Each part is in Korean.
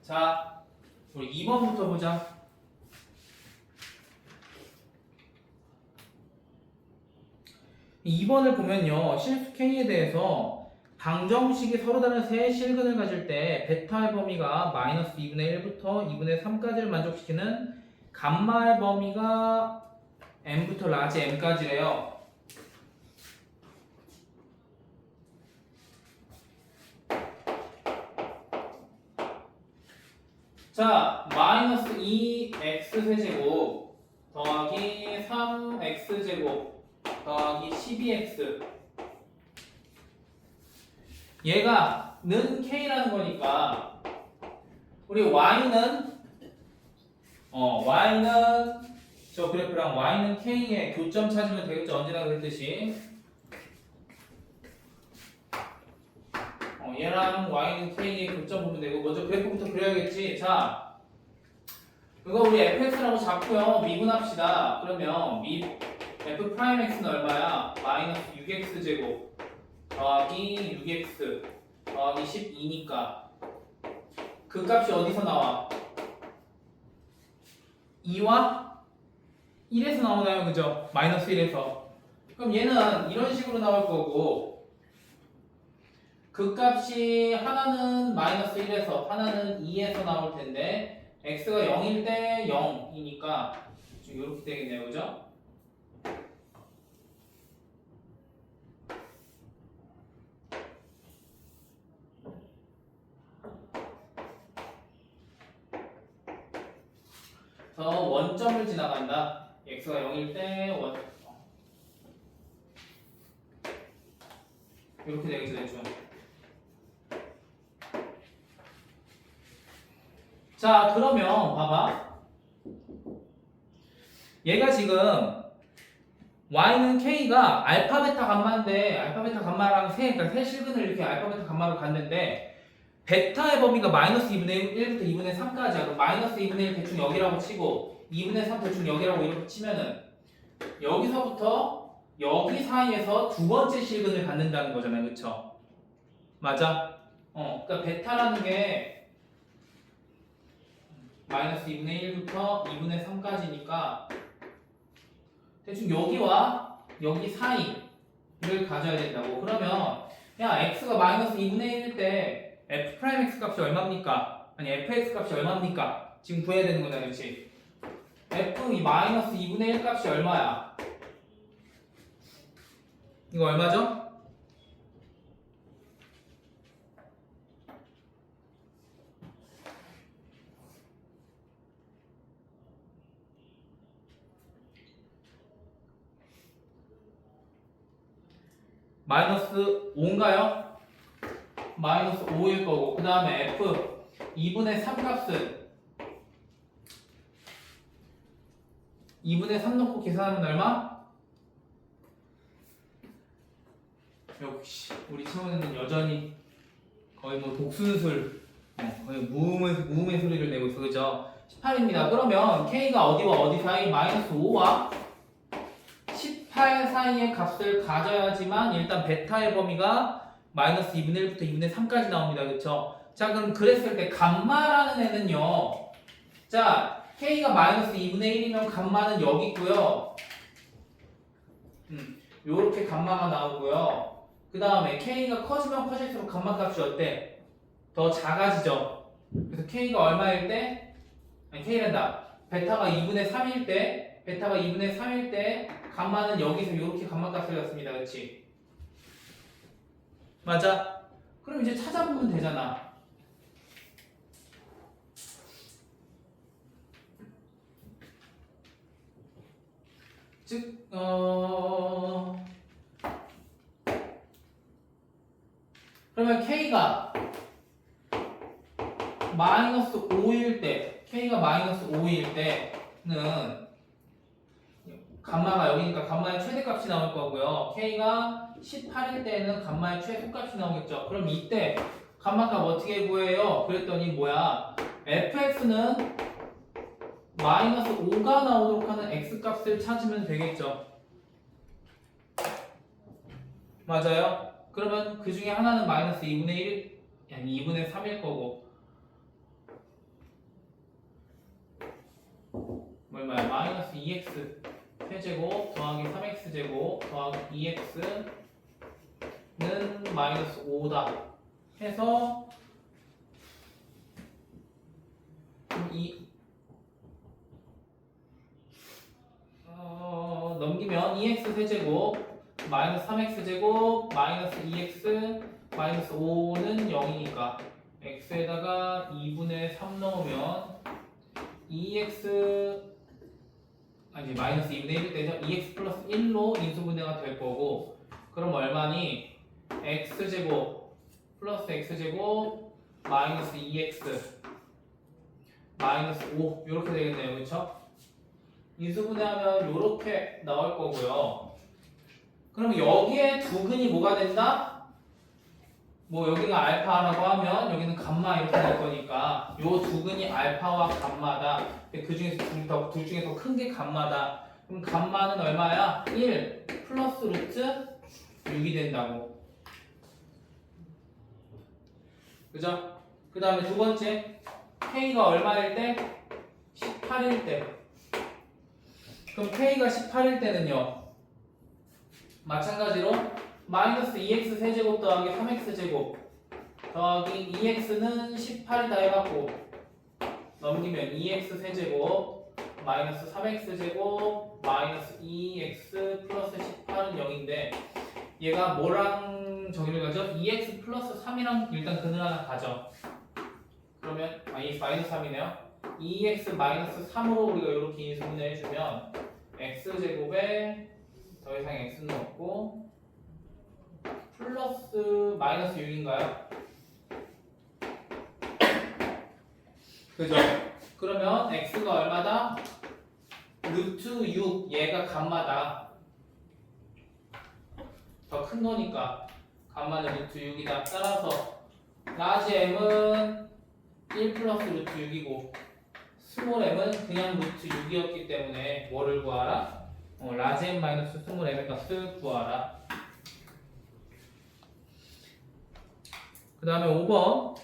자, 우리 2번부터 보자. 2번을 보면요. 실수 K에 대해서 방정식이 서로 다른 세 실근을 가질 때 베타의 범위가 마이너스 2분의 1부터 2분의 3까지를 만족시키는 감마의 범위가 m부터 라지 m까지래요. 자, 마이너스 2x 세제곱 더하기 3x 제곱 더하기 12x 얘가 는 k라는 거니까 우리 y는 저 그래프랑 y는 k의 교점 찾으면 되겠죠. 언제나 그랬듯이 얘랑 y는 k의 교점 보면 되고 먼저 그래프부터 그려야겠지. 자, 이거 우리 fx라고 잡고요. 미분합시다. 그러면 f 프라임 x는 얼마야? 마이너스 6x 제곱 더하기 6x 더하기 12니까 그 값이 어디서 나와? 2와 1에서 나오나요? 그죠? 마이너스 1에서. 그럼 얘는 이런 식으로 나올 거고 그 값이 하나는 마이너스 1에서 하나는 2에서 나올 텐데 x가 0일 때 0이니까 지금 이렇게 되겠네요. 그죠? 원점을 지나간다. x가 0일 때 이렇게 되겠죠. 대충. 자, 그러면 봐봐. 얘가 지금 y는 k가 알파 베타 감마인데 알파 베타 감마랑 그러니까 세 실근을 이렇게 알파 베타 감마로 갔는데 베타의 범위가 마이너스 2분의 1부터 2분의 3까지야. 그럼 마이너스 2분의 1 대충 여기라고 치고 2분의 3 대충 여기라고 이렇게 치면은 여기서부터 여기 사이에서 두 번째 실근을 갖는다는 거잖아요. 그쵸? 맞아? 그러니까 베타라는 게 마이너스 2분의 1부터 2분의 3까지니까 대충 여기와 여기 사이를 가져야 된다고. 그러면 야 x가 마이너스 2분의 1일 때 f 프라임 x 값이 얼마입니까? 아니 fx 값이 얼마입니까? 지금 구해야 되는 거잖아. 그렇지? f 이 마이너스 2분의 1 값이 얼마야? 이거 얼마죠? 마이너스 5인가요? 마이너스 5일 거고 그 다음에 f 2분의 3 값은 2분의 3 넣고 계산하면 얼마? 역시 우리 채원이는 여전히 거의 뭐 독순술 거의 무음의 소리를 내고 있어. 그죠? 18입니다. 그러면 k가 어디와 어디 사이? 마이너스 5와 18 사이의 값을 가져야지만 일단 베타의 범위가 마이너스 2분의 1부터 2분의 3까지 나옵니다. 그쵸? 자, 그럼 그랬을 때 감마라는 애는요. 자, k가 마이너스 2분의 1이면 감마는 여기 있고요. 요렇게 감마가 나오고요. 그 다음에 k가 커지면 커질수록 감마 값이 어때? 더 작아지죠. 그래서 k가 얼마일 때? 아니 k란다. 베타가 2분의 3일 때 감마는 여기서 이렇게 감마 값을 갖습니다. 그렇지? 맞아? 그럼 이제 찾아보면 되잖아. 즉 그러면 k가 마이너스 5일 때는 감마가 여기니까 감마의 최대값이 나올 거고요. k가 18일 때는 감마의 최소값이 나오겠죠. 그럼 이때 감마값 어떻게 구해요? 그랬더니 뭐야? fx는 마이너스 5가 나오도록 하는 x값을 찾으면 되겠죠. 맞아요? 그러면 그 중에 하나는 마이너스 2분의 1, 아니 2분의 3일 거고 얼마야? 마이너스 2x 세제곱 더하기 3x제곱 더하기 2x는 마이너스 5다 해서 넘기면 2x 세제곱 마이너스 3x제곱 마이너스 2x 마이너스 5는 0이니까 x에다가 2분의 3 넣으면 2x 아니 마이너스 2분의 1이 되죠. 2x 플러스 1로 인수분해가 될 거고 그럼 얼마니? x제곱 플러스 x제곱 마이너스 2x 마이너스 5 이렇게 되겠네요. 그렇죠? 인수분해하면 이렇게 나올 거고요. 그럼 여기에 두 근이 뭐가 된다? 뭐 여기가 알파라고 하면 여기는 감마 이렇게 될 거니까 요 두 근이 알파와 감마다. 그 중에서 둘 중에 더 큰 게 감마다. 그럼 감마는 얼마야? 1 플러스 루트 6이 된다고. 그죠? 그 다음에 두 번째 K가 얼마일 때? 18일 때. 그럼 K가 18일 때는요 마찬가지로 마이너스 2x 세제곱 더하기 3x제곱 더하기 2x는 18이다 해갖고 넘기면 2x 세제곱 마이너스 3x제곱 마이너스 2x 플러스 18은 0인데 얘가 뭐랑 정의를 가죠? 2x 플러스 3이랑 일단 근을 하나 가죠. 그러면 마이너스 3이네요. 2x 마이너스 3으로 우리가 이렇게 인수분해 해주면 x제곱에 더 이상 x는 없고 플러스 마이너스 6인가요? 그죠? 그러면 x가 얼마다? 루트 6 얘가 감마다. 더 큰 거니까 감마는 루트 6이다. 따라서 라지 m은 1 플러스 루트 6이고 스몰 m은 그냥 루트 6이었기 때문에 뭐를 구하라? 라지 m 마이너스 스몰 m의 값을 구하라. 그 다음에 5번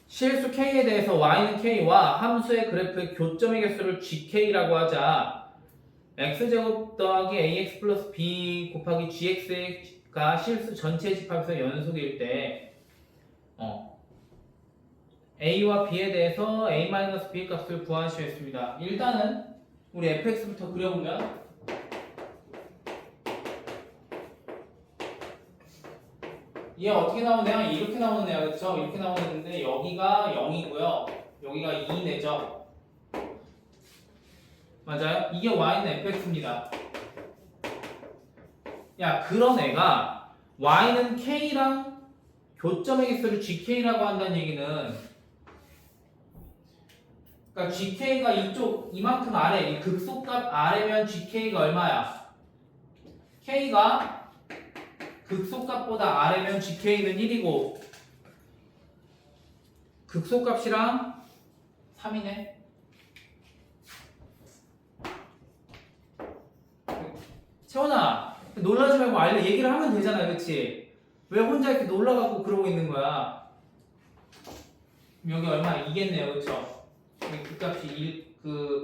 실수 K에 대해서 Y는 K와 함수의 그래프의 교점의 개수를 GK라고 하자. X제곱 더하기 AX 플러스 B 곱하기 GX가 실수 전체 집합에서 연속일 때 A와 B에 대해서 A-B 값을 구하시겠습니다. 일단은 우리 fx부터 그려보면 얘 어떻게 나오네요? 이렇게 나오네요. 그렇죠? 이렇게 나오는데 여기가 0이고요. 여기가 2내죠. 맞아요? 이게 y는 fx입니다. 야, 그런 애가 y는 k랑 교점의 개수를 gk라고 한다는 얘기는 그러니까 gk가 이만큼 아래, 이 극소값 아래면 gk가 얼마야? k가 극소값보다 아래면 gk는 1이고 극소값이랑 3이네. 채원아, 놀라지 말고 얘기를 하면 되잖아, 그렇지? 왜 혼자 이렇게 놀라갖고 그러고 있는 거야? 여기 얼마? 2겠네요, 그렇죠?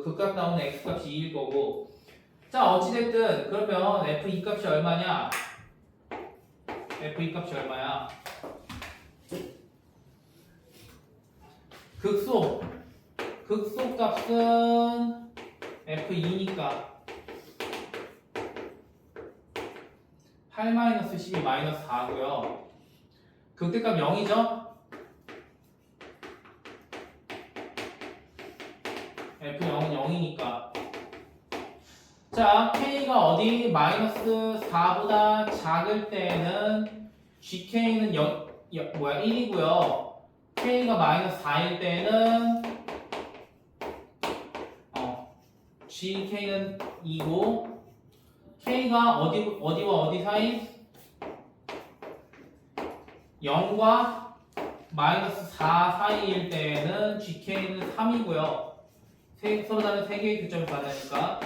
극값 나오는 x값이 2일 거고. 자, 어찌됐든 그러면 f2 값이 얼마냐? f2 값이 얼마야? 극소 값은 f2니까 8-12 -4고요. 극대값 0이죠? F0은 0이니까. 자, K가 어디? -4보다 작을 때는 GK는 1이고요. K가 -4일 때는 GK는 2고 K가 어디와 어디 사이? 0과 -4 사이일 때는 GK는 3이고요. 서로 다른 3개의 교점을 받으니까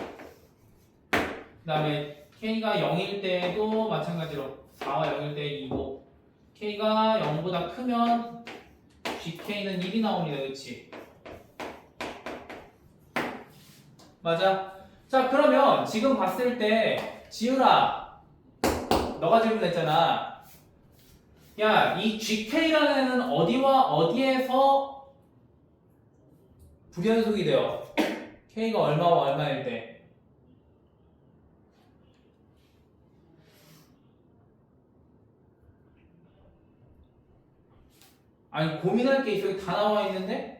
다음에 K가 0일 때도 마찬가지로 4와 0일 때 2고 K가 0보다 크면 GK는 1이 나옵니다. 그치? 맞아? 자 그러면 지금 봤을 때 지훈아 너가 질문했잖아. 야 이 GK라는 애는 어디와 어디에서 불연속이 돼요? K가 얼마와 얼마일 때? 아니 고민할 게 있어. 다 나와 있는데?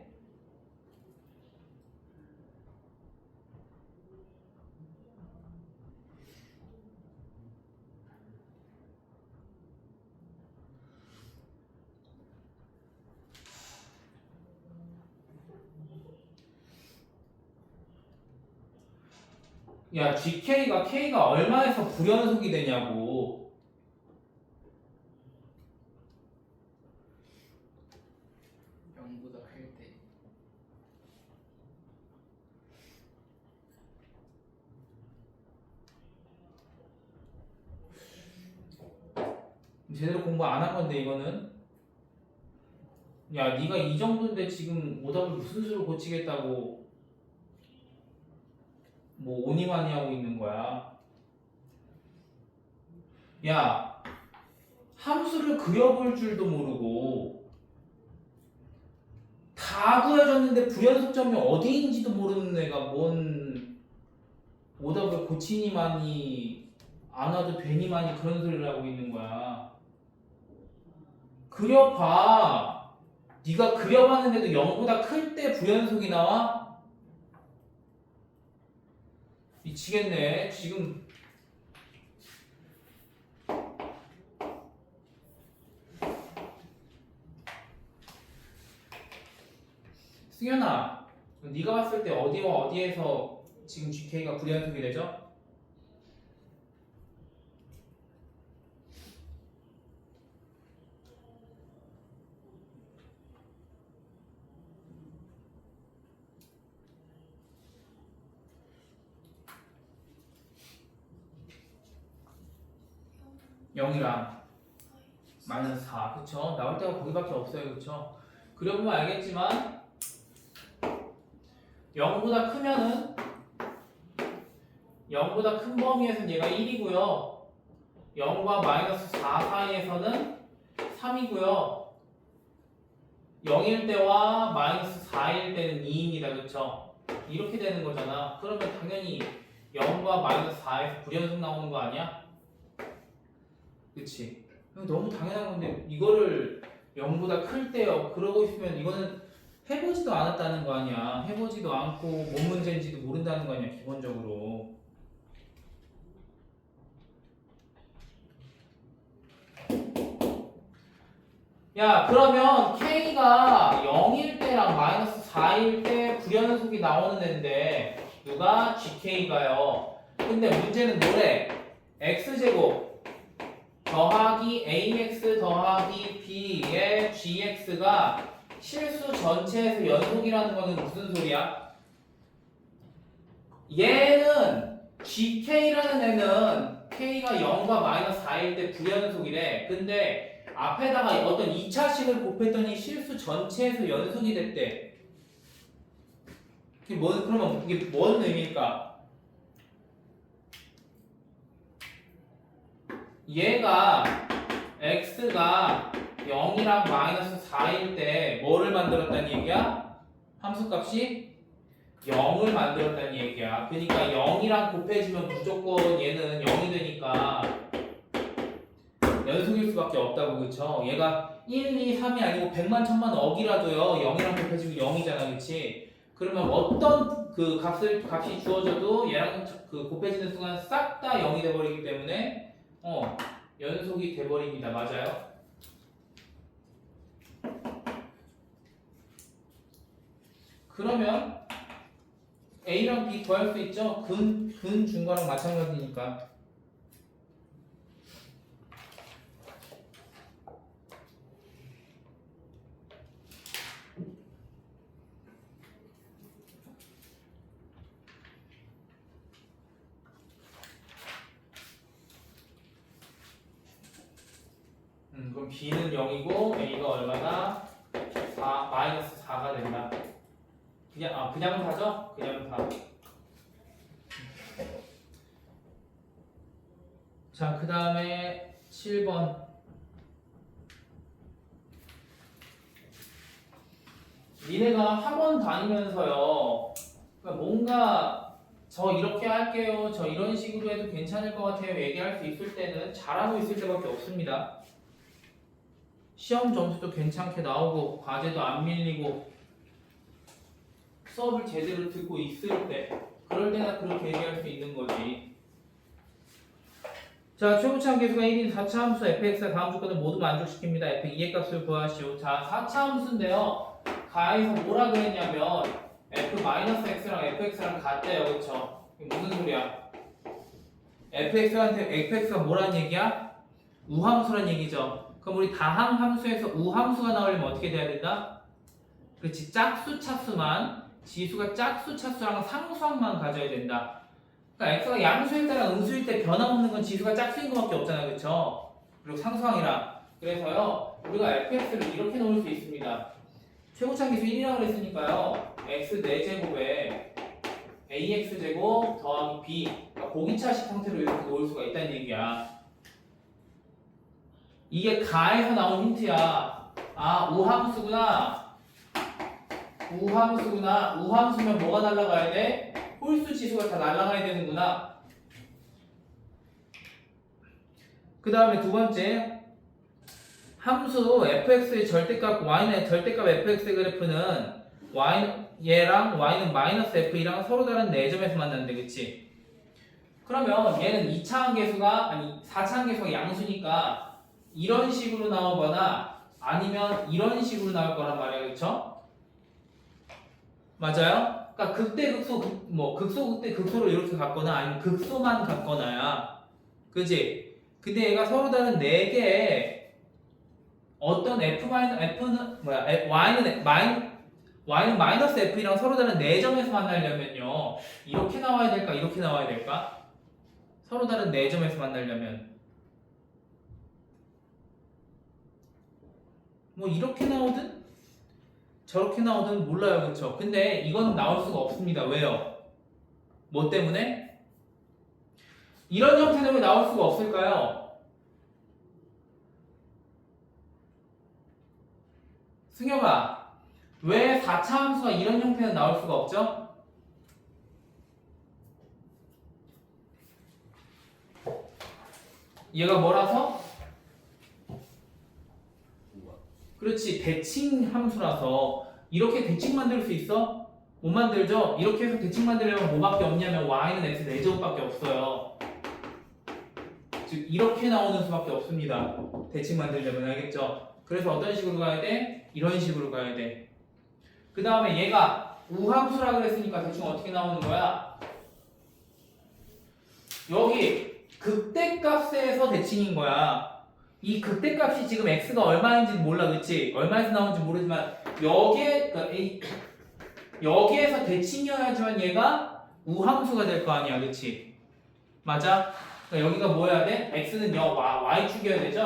야 GK가 K가 얼마에서 불연속이 되냐고. 0보다 클 때. 제대로 공부 안 한 건데 이거는. 야 네가 이 정도인데 지금 오답을 무슨 수로 고치겠다고 뭐 오니마니 하고 있는 거야. 야 함수를 그려볼 줄도 모르고 다 구해줬는데 불연속점이 어디인지도 모르는 애가 뭔 오답을 고치니마니 안 와도 되니마니 그런 소리를 하고 있는 거야. 그려봐. 네가 그려봤는데도 0보다 클 때 불연속이 나와? 미치겠네. 지금 승현아, 네가 봤을 때 어디와 어디에서 지금 GK가 불연속이 되죠? 영이랑 마이너스 4, 그쵸? 나올 때가 거기밖에 없어요, 그쵸? 그려보면 알겠지만 0보다 크면은 0보다 큰 범위에서는 얘가 1이고요 0과 마이너스 4 사이에서는 3이고요 0일 때와 마이너스 4일 때는 2입니다, 그쵸? 이렇게 되는 거잖아. 그러면 당연히 0과 마이너스 4에서 불연속 나오는 거 아니야? 그치? 이거 너무 당연한 건데 이거를 0보다 클 때요 그러고 있으면 이거는 해보지도 않았다는 거 아니야. 해보지도 않고 뭔 문제인지도 모른다는 거 아니야, 기본적으로. 야 그러면 K가 0일 때랑 마이너스 4일 때 불연속이 나오는 애인데 누가? GK가요. 근데 문제는 뭐래? X제곱 더하기 AX 더하기 B의 GX가 실수 전체에서 연속이라는 거는 무슨 소리야? 얘는 GK라는 애는 K가 0과 마이너스 4일 때 불연속이래. 근데 앞에다가 어떤 2차식을 곱했더니 실수 전체에서 연속이 됐대. 그러면 이게 뭔 의미일까? 얘가 x가 0이랑 마이너스 4일 때 뭐를 만들었다는 얘기야? 함수값이 0을 만들었다는 얘기야. 그러니까 0이랑 곱해지면 무조건 얘는 0이 되니까 연속일 수밖에 없다고. 그쵸? 얘가 1, 2, 3이 아니고 100만 천만 억이라도요 0이랑 곱해지면 0이잖아. 그치? 그러면 어떤 그 값이 주어져도 얘랑 그 곱해지는 순간 싹 다 0이 돼버리기 때문에 연속이 돼버립니다. 맞아요? 그러면 A랑 B 구할 수 있죠? 근 중거랑 마찬가지니까. b는 0이고 a가 얼마나? 4, 마이너스 4가 된다. 그냥 4죠? 그냥 4. 자, 그 다음에 7번. 니네가 학원 다니면서요, 그러니까 뭔가 저 이렇게 할게요, 저 이런 식으로 해도 괜찮을 것 같아요 얘기할 수 있을 때는 잘하고 있을 때밖에 없습니다. 시험 점수도 괜찮게 나오고 과제도 안 밀리고 수업을 제대로 듣고 있을 때, 그럴 때나 그렇게 얘기할 수 있는 거지. 자, 최고차함 계수가 1인 4차 함수 fx가 다음 조건을 모두 만족시킵니다. f 2의 값을 구하시오. 자, 4차 함수인데요. 가에서 뭐라 그랬냐면 f-x랑 fx랑 같대요. 그쵸? 이게 무슨 소리야? fx가 뭐란 얘기야? 우함수란 얘기죠. 그럼 우리 다항 함수에서 우함수가 나오려면 어떻게 돼야 된다? 그렇지, 짝수 차수만, 지수가 짝수 차수랑 상수항만 가져야 된다. 그러니까 x가 양수일 때랑 음수일 때 변함없는 건 지수가 짝수인 것밖에 없잖아요. 그쵸? 그리고 상수항이랑. 그래서요, 우리가 fx를 이렇게 놓을 수 있습니다. 최고차함 계수 1이라고 했으니까요, x 4제곱에 ax제곱 더하기 b, 그러니까 고기차식 형태로 이렇게 놓을 수가 있다는 얘기야. 이게 가에서 나온 힌트야. 아, 우함수구나. 우함수면 뭐가 날아가야 돼? 홀수 지수가 다 날아가야 되는구나. 그 다음에 두 번째, 함수 fx의 절대값 y의 절대값 fx의 그래프는 얘랑 y는 마이너스 f이랑 서로 다른 4점에서 만났는데, 그치? 그러면 얘는 2차항 계수가, 아니 4차항 계수가 양수니까 이런 식으로 나오거나 아니면 이런 식으로 나올 거란 말이야. 그쵸? 맞아요? 그러니까 극대극소, 극소로 이렇게 갔거나 아니면 극소만 갔거나야. 그지? 근데 얘가 서로 다른 4개의 어떤 y는 마이너스 f이랑 서로 다른 4점에서 만나려면요, 이렇게 나와야 될까? 이렇게 나와야 될까? 서로 다른 4점에서 만나려면 뭐 이렇게 나오든 저렇게 나오든 몰라요. 그쵸? 근데 이건 나올 수가 없습니다. 왜요? 뭐 때문에? 이런 형태는 왜 나올 수가 없을까요? 승엽아, 왜 4차 함수가 이런 형태는 나올 수가 없죠? 얘가 뭐라서? 그렇지, 대칭 함수라서. 이렇게 대칭 만들 수 있어? 못 만들죠? 이렇게 해서 대칭 만들려면 뭐밖에 없냐면 y는 x 4제곱밖에 없어요. 즉 이렇게 나오는 수밖에 없습니다. 대칭 만들려면. 알겠죠? 그래서 어떤 식으로 가야 돼? 이런 식으로 가야 돼. 그 다음에 얘가 우함수라 그랬으니까 대충 어떻게 나오는 거야? 여기 극대값에서 대칭인 거야. 이 극대값이 지금 x가 얼마인지 몰라. 그치? 얼마에서 나오는지 모르지만 여기에서 대칭이어야지만 얘가 우함수가 될 거 아니야. 그치? 맞아? 그러니까 여기가 뭐 해야 돼? x는 y축이어야 되죠?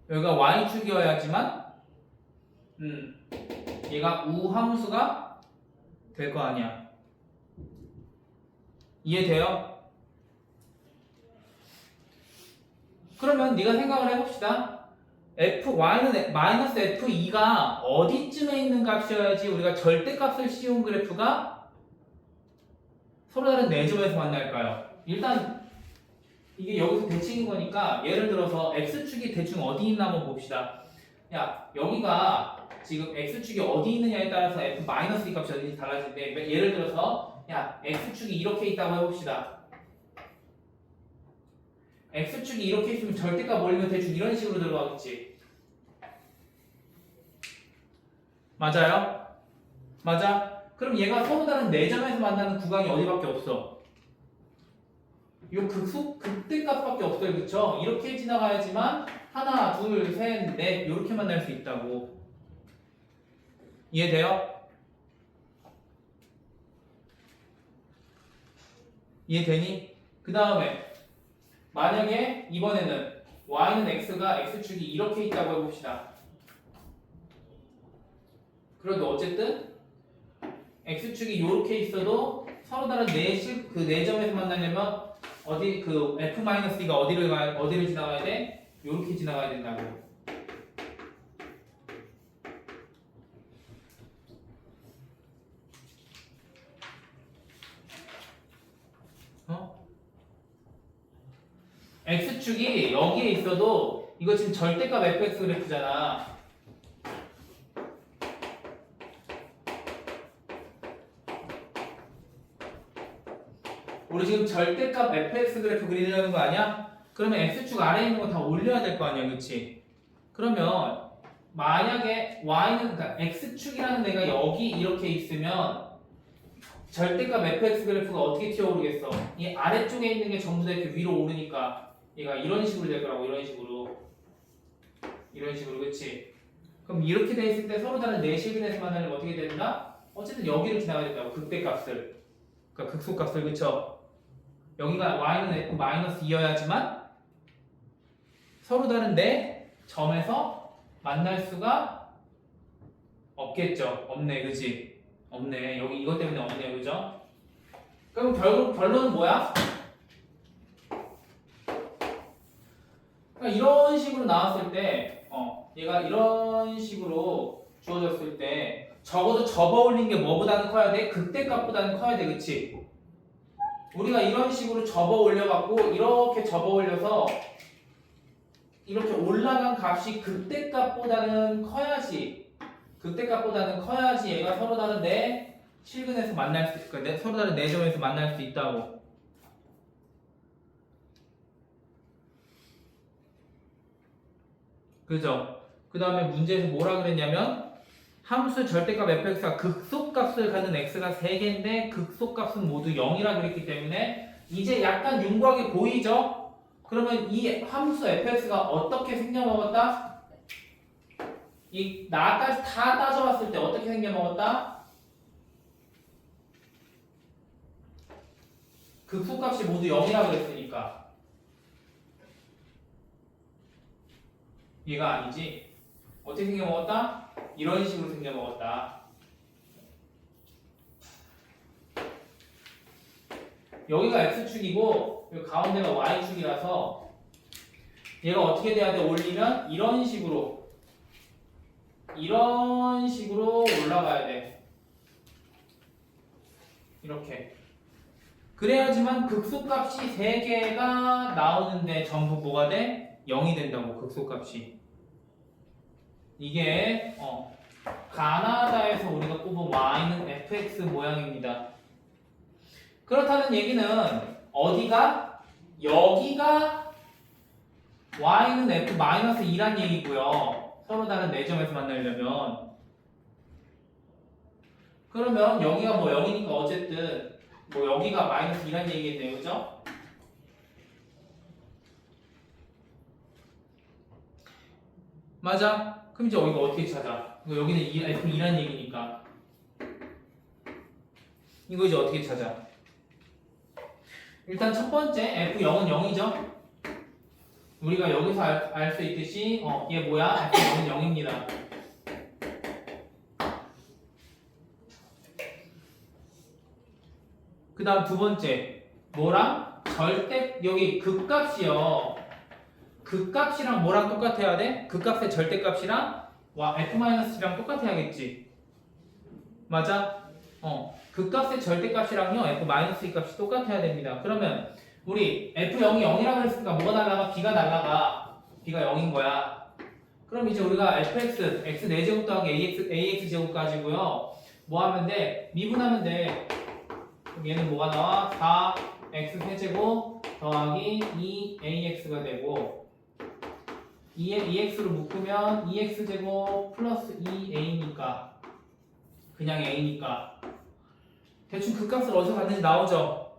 여기가 y축이어야지만 얘가 우함수가 될 거 아니야. 이해돼요? 그러면 네가 생각을 해봅시다. y는 마이너스 f2가 어디쯤에 있는 값이어야지 우리가 절대값을 씌운 그래프가 서로 다른 4점에서 만날까요? 일단 이게 여기서 대칭인 거니까 예를 들어서 x축이 대충 어디 있나 한번 봅시다. 야, 여기가 지금 x축이 어디 있느냐에 따라서 f-2 값이 어딘지 달라지는데, 예를 들어서 야, x축이 이렇게 있다고 해봅시다. x축이 이렇게 있으면 절대값 올리면 대충 이런 식으로 들어가겠지. 맞아요? 맞아? 그럼 얘가 서로 다른 4점에서 만나는 구간이 어디밖에 없어? 요 극대값밖에 없어요. 그쵸? 이렇게 지나가야지만 하나, 둘, 셋, 넷 이렇게 만날 수 있다고. 이해돼요? 이해되니? 그 다음에 만약에 이번에는 y는 x가 x축이 이렇게 있다고 해봅시다. 그래도 어쨌든 x축이 이렇게 있어도 서로 다른 네 점에서 만나려면 어디 그 f-2가 어디를 지나가야 돼? 이렇게 지나가야 된다고. x축이 여기에 있어도 이거 지금 절대값 fx 그래프잖아. 우리 지금 절대값 fx 그래프 그리려는 거 아니야? 그러면 x축 아래에 있는 거 다 올려야 될 거 아니야, 그렇지? 그러면 만약에 y는 그러니까 x축이라는 애가 여기 이렇게 있으면 절대값 fx 그래프가 어떻게 튀어오르겠어? 이 아래쪽에 있는 게 전부 다 이렇게 위로 오르니까 얘가 이런 식으로 될 거라고. 이런 식으로 그치? 그럼 이렇게 돼 있을 때 서로 다른 네 실근에서 만나려면 어떻게 된다? 어쨌든 여기를 지나가야 된다고. 극대값을, 그러니까 극소값을. 그쵸? 여기가 y는 f-2여야지만 서로 다른 네 점에서 만날 수가 없겠죠. 없네, 그치? 없네. 여기 이것 때문에 없네요, 그죠? 그럼 결국 결론은 뭐야? 그러니까 이런 식으로 나왔을 때, 얘가 이런 식으로 주어졌을 때 적어도 접어올린 게 뭐보다는 커야 돼? 극대값보다는 커야 돼, 그치? 우리가 이런 식으로 접어올려갖고 이렇게 접어올려서 이렇게 올라간 값이 극대값보다는 커야지. 극대값보다는 커야지 얘가 서로 다른 네 실근에서 만날 수, 그러니까 서로 다른 네 점에서 만날 수 있다고. 그죠? 그 다음에 문제에서 뭐라 그랬냐면 함수 절대값 fx가 극소값을 갖는 x가 3개인데 극소값은 모두 0이라 그랬기 때문에 이제 약간 윤곽이 보이죠? 그러면 이 함수 fx가 어떻게 생겨먹었다? 이 나까지 다 따져봤을 때 어떻게 생겨먹었다? 극소값이 모두 0이라 그랬으니까 얘가 아니지. 어떻게 생겨먹었다? 이런 식으로 생겨먹었다. 여기가 x축이고 여기 가운데가 y축이라서 얘가 어떻게 돼야 돼? 올리면 이런 식으로 올라가야 돼. 이렇게. 그래야지만 극소값이 3개가 나오는데 전부 뭐가 돼? 0이 된다고. 극소값이. 이게 가나다에서 우리가 뽑은 y는 fx 모양입니다. 그렇다는 얘기는 어디가? 여기가 y는 f-2란 얘기고요. 서로 다른 네 점에서 만나려면. 그러면 여기가 뭐 0이니까 어쨌든 뭐 여기가 -2란 얘기겠네요. 그죠? 맞아. 그럼 이제 여기가 어떻게 찾아? 여기는 f2란 얘기니까 이거 이제 어떻게 찾아? 일단 첫 번째 f0은 0이죠? 우리가 여기서 알 수 있듯이 얘 뭐야? f0은 0입니다. 그 다음 두 번째 뭐랑? 여기 극값이요. 극값이랑 뭐랑 똑같아야 돼? 극값의 절대값이랑 f-랑 똑같아야겠지. 맞아? 극값의 절대값이랑요 f-2 값이 똑같아야 됩니다. 그러면 우리 f0이 0이라고 했으니까 뭐가 날라가? b가 날라가. b가 0인 거야. 그럼 이제 우리가 fx, x 4제곱 더하기 ax 제곱 가지고요 뭐 하면 돼? 미분하면 돼. 그럼 얘는 뭐가 나와? 4x 세제곱 더하기 2ax가 되고 2x로 묶으면 2x제곱 플러스 2a니까 그냥 a니까 대충 그 값을 어디서 갔는지 나오죠?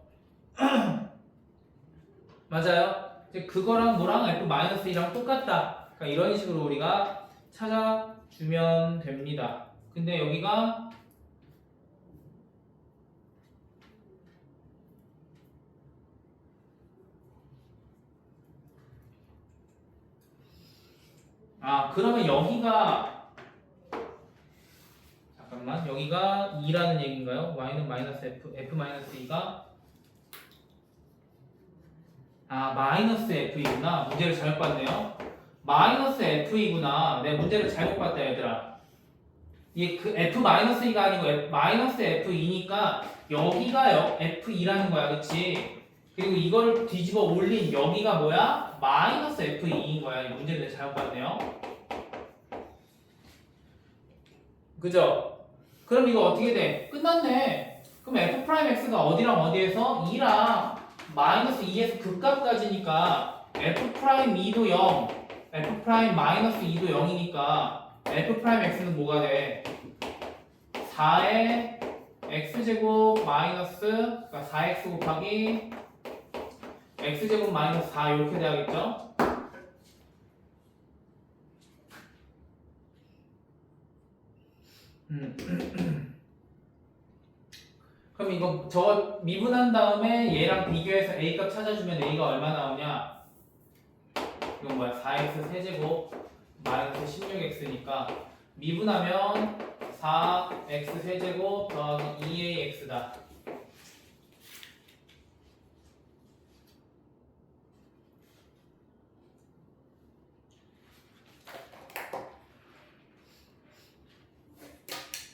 맞아요? 이제 그거랑 뭐랑 f-1랑 똑같다. 그러니까 이런 식으로 우리가 찾아주면 됩니다. 근데 여기가 그러면 여기가 잠깐만 여기가 2라는 얘기인가요? y는 마이너스 f 마이너스 2가 마이너스 f이구나. 문제를 잘못 봤네요. 마이너스 f이구나. 내 문제를 잘못 봤다 얘들아. 이게 그 f 마이너스 2가 아니고 마이너스 f2니까 여기가 f2라는 거야, 그치? 그리고 이거를 뒤집어 올린 여기가 뭐야? 마이너스 f2인 거야. 이 문제를 잘못 봤네요. 그죠? 그럼 이거 어떻게 돼? 끝났네. 그럼 f'x가 어디랑 어디에서? 2랑 마이너스 2에서 극값까지니까 f'2도 0, f' 마이너스 2도 0이니까 f'x는 뭐가 돼? 4의 x제곱 마이너스 그러니까 4x 곱하기 x제곱 마이너스 4 이렇게 돼야겠죠? 그럼 이거 저거 미분한 다음에 얘랑 비교해서 a값 찾아주면 a가 얼마 나오냐? 이건 뭐야? 4x 세제곱 마이너스 16x니까 미분하면 4x 세제곱 더하기 2ax다.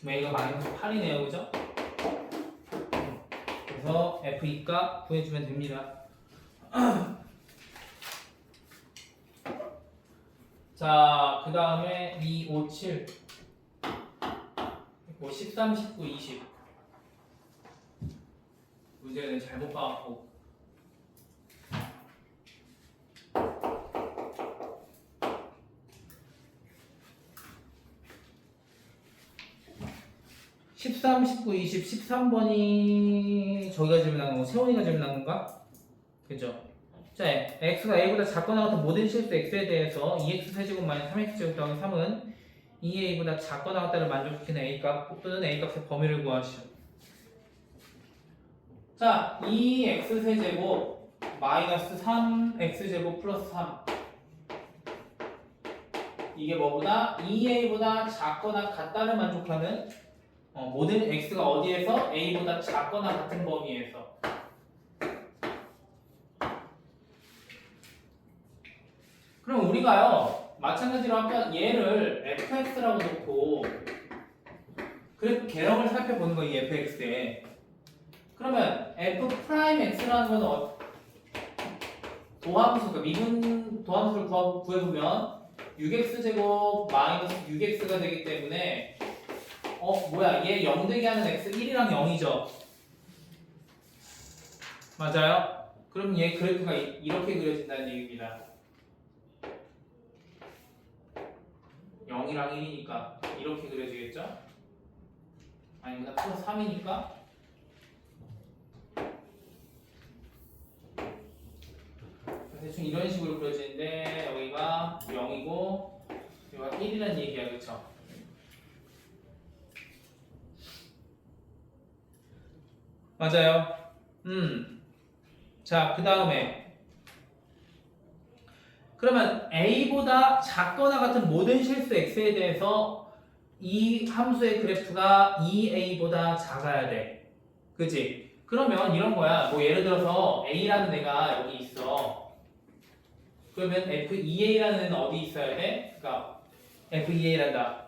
a가 마이너스 8이네요, 그죠? 그래서 f2값 구해주면 됩니다. 자, 그 다음에 2, 5, 7 13, 19, 20 문제는 잘못 봐갖고 13, 19, 20, 13번이 저기가 질문한 거고 세원이가 질문한 건가? 그죠? 자, x가 a보다 작거나 같은 모든 실수 x에 대해서 2x 세제곱 마이너스 3x 제곱 더하기 3은 2a보다 작거나 같다를 만족시키는 a값 또는 a값의 범위를 구하시오. 자, 2x 세제곱 마이너스 3x 제곱 플러스 3 이게 뭐보다 2a보다 작거나 같다를 만족하는 모든 x가 어디에서? a보다 작거나 같은 범위에서. 그럼 우리가요 마찬가지로 아까 얘를 fx라고 놓고 그래프 계량을 살펴보는 거예요. 이 fx에. 그러면 f'x라는 건 도함수, 그러니까 미분 도함수를 구해보면 6x제곱 마이너스 6x가 되기 때문에 뭐야, 얘 0 되게 하는 x 1이랑 0이죠. 맞아요? 그럼 얘 그래프가 이렇게 그려진다는 얘기입니다. 0이랑 1이니까 이렇게 그려지겠죠? 아니구나, 플러스 3이니까 대충 이런 식으로 그려지는데 여기가 0이고 여기가 1이라는 얘기야, 그쵸? 맞아요. 자, 그 다음에 그러면 a보다 작거나 같은 모든 실수 x에 대해서 이 함수의 그래프가 2a보다 작아야 돼. 그치? 그러면 이런 거야. 뭐 예를 들어서 a라는 애가 여기 있어. 그러면 f2a라는 애는 어디 있어야 돼? 그러니까 f2a란다.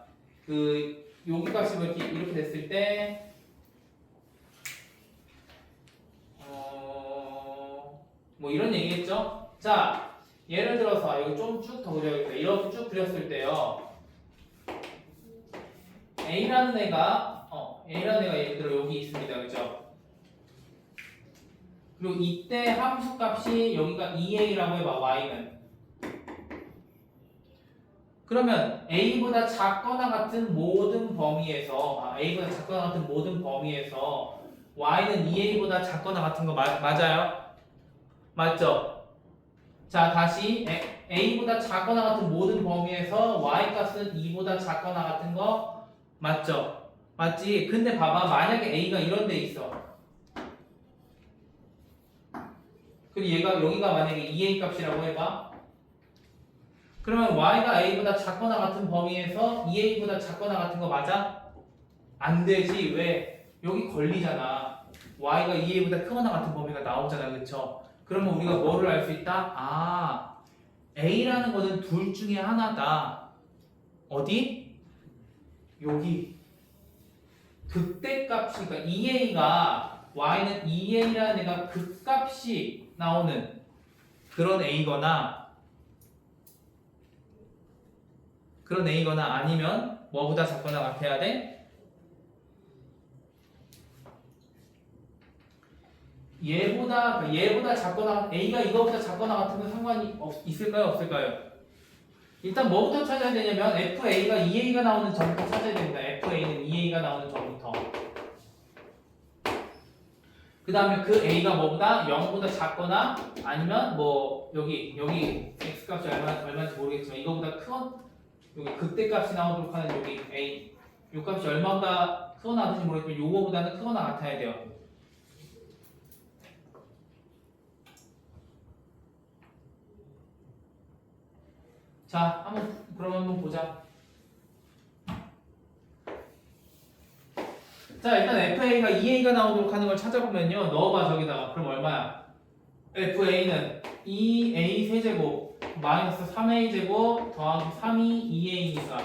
여기 값이 뭐 이렇게 됐을 때 뭐 이런 얘기겠죠? 자, 예를 들어서 이거 좀 쭉 더 그려야겠다. 이렇게 쭉 그렸을 때요. A라는 애가 예를 들어 여기 있습니다. 그죠? 그리고 이때 함수 값이 여기가 2A라고 해봐. Y는. 그러면 A보다 작거나 같은 모든 범위에서 A보다 작거나 같은 모든 범위에서 Y는 2A보다 작거나 같은 거 맞아요? 맞죠? 자, 다시 a보다 작거나 같은 모든 범위에서 y값은 2보다 작거나 같은 거 맞죠? 맞지? 근데 봐봐, 만약에 a가 이런 데 있어. 그리고 여기가 만약에 2a 값이라고 해봐. 그러면 y가 a보다 작거나 같은 범위에서 2a보다 작거나 같은 거 맞아? 안 되지. 왜? 여기 걸리잖아. y가 2a보다 크거나 같은 범위가 나오잖아. 그쵸? 그러면 우리가 뭐를 알 수 있다? 아, a라는 거는 둘 중에 하나다. 어디? 여기. 극대값이, 그러니까 2a가 y는 2a라는 애가 극값이 나오는 그런 a거나 아니면 뭐보다 작거나 같아야 돼? 얘보다 작거나 a가 이거보다 작거나 같은 건 상관이 있을까요? 없을까요? 일단 뭐부터 찾아야 되냐면 FA가 2A가 나오는 점부터 찾아야 됩니다. FA는 2A가 나오는 점부터. 그 다음에 그 A가 뭐보다 0보다 작거나 아니면 뭐 여기 X값이 얼마인지 모르겠지만 이거보다 큰 여기 극대값이 나오도록 하는 여기 A 요 값이 얼마보다 크거나 같은지 모르겠지만 요거보다는 크거나 같아야 돼요. 자, 그러면 한번 보자. 자, 일단 FA가 2A가 나오도록 하는 걸 찾아보면요. 넣어봐, 저기다가. 그럼 얼마야? FA는 2A 세제곱 마이너스 3A 제곱 더하기 3이 2A니까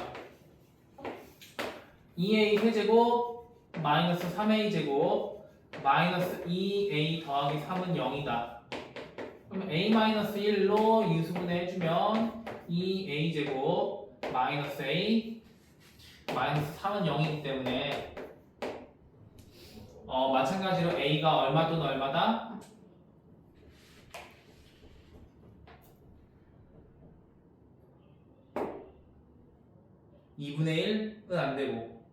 2A 세제곱 마이너스 3A 제곱 마이너스 2A 더하기 3은 0이다. 그럼 A-1로 유수분해 해주면 2A 제곱 마이너스 A 마이너스 3은 0이기 때문에 마찬가지로 A가 얼마 또는 얼마다? (2분의 1은) 안되고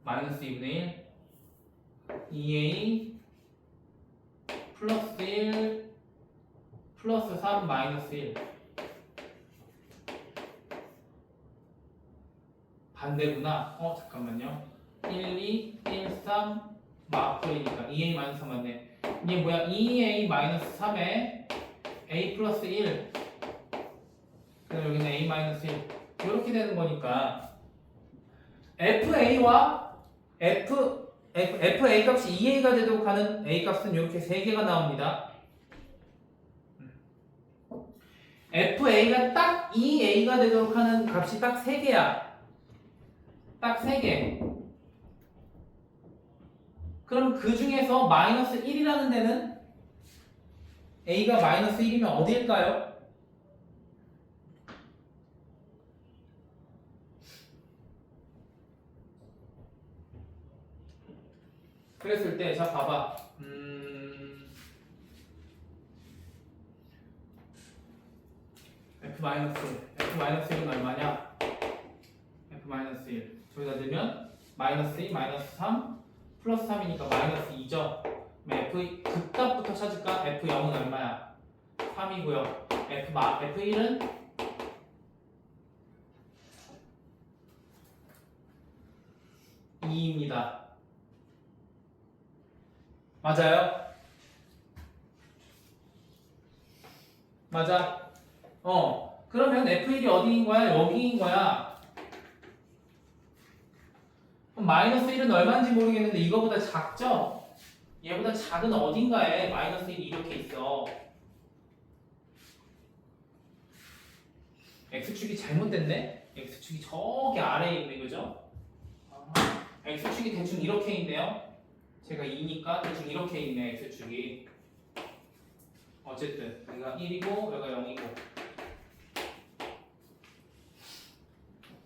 마이너스 2분의 1 2A 플러스 1 플러스 3 마이너스 1 반대구나. 잠깐만요. 1, 2, 1, 3 마플이니까 2A 마이너스 3 맞네. 이게 뭐야? 2A 마이너스 3에 A 플러스 1 그럼 여기는 A 마이너스 1 이렇게 되는 거니까 FA와 FA 값이 2A가 되도록 하는 A 값은 이렇게 3개가 나옵니다. FA가 딱 2A가 되도록 하는 값이 딱 3개야. 딱 3개. 그럼 그 중에서 마이너스 1이라는 데는 A가 마이너스 1이면 어디일까요? 그랬을 때, 자, 봐봐. F-1은 얼마냐? F-1 저기다 넣으면 마이너스 2, 마이너스 3 플러스 3이니까 마이너스 2죠. F 극값부터 찾을까? F0은 얼마야? 3이고요. F1은 2입니다. 맞아요? 맞아. 그러면 F1이 어디인 거야? 여기인 거야. 그럼 마이너스 1은 얼마인지 모르겠는데 이거보다 작죠? 얘보다 작은 어딘가에 마이너스 1이 이렇게 있어. X축이 잘못됐네? X축이 저기 아래에 있네, 그죠? X축이 대충 이렇게 있네요. 제가 2니까 대충 이렇게 있네, X축이. 어쨌든 여기가 1이고 여기가 0이고.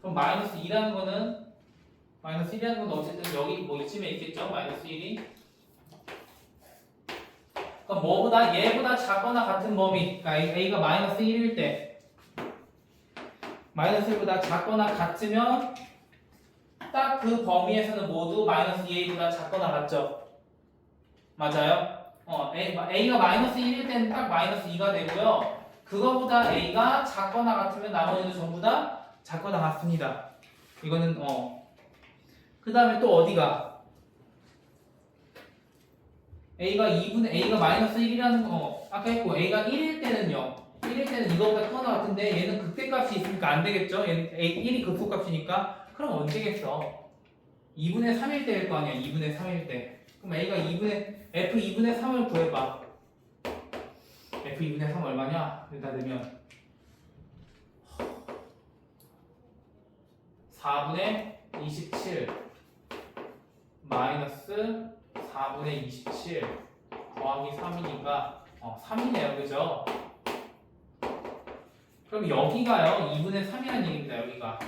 그럼 마이너스 2라는 거는 어쨌든 여기 뭐 이쯤에 있겠죠? 마이너스 1이. 그럼 뭐보다 얘보다 작거나 같은 범위. 그러니까 A가 마이너스 1일 때 마이너스 1보다 작거나 같으면 딱 그 범위에서는 모두 마이너스 2A보다 작거나 같죠? 맞아요? A가 마이너스 1일 때는 딱 마이너스 2가 되고요. 그거보다 A가 작거나 같으면 나머지도 전부 다 작거나 같습니다. 이거는 그 다음에 또 어디가? A가 마이너스 1이라는 거 아까 했고 A가 1일 때는요. 1일 때는 이거보다 커나 같은데 얘는 극대값이 있으니까 안 되겠죠? 얘는 1이 극소값이니까 그럼 언제겠어? 2분의 3일 때일 거 아니야. 2분의 3일 때. 그럼 A가 F 2분의 3을 구해봐. F 2분의 3 얼마냐? 여기다 넣으면 4분의 27 마이너스 4분의 27 더하기 3이니까 3이네요. 그죠? 그럼 여기가요 2분의 3이라는 얘기입니다. 여기가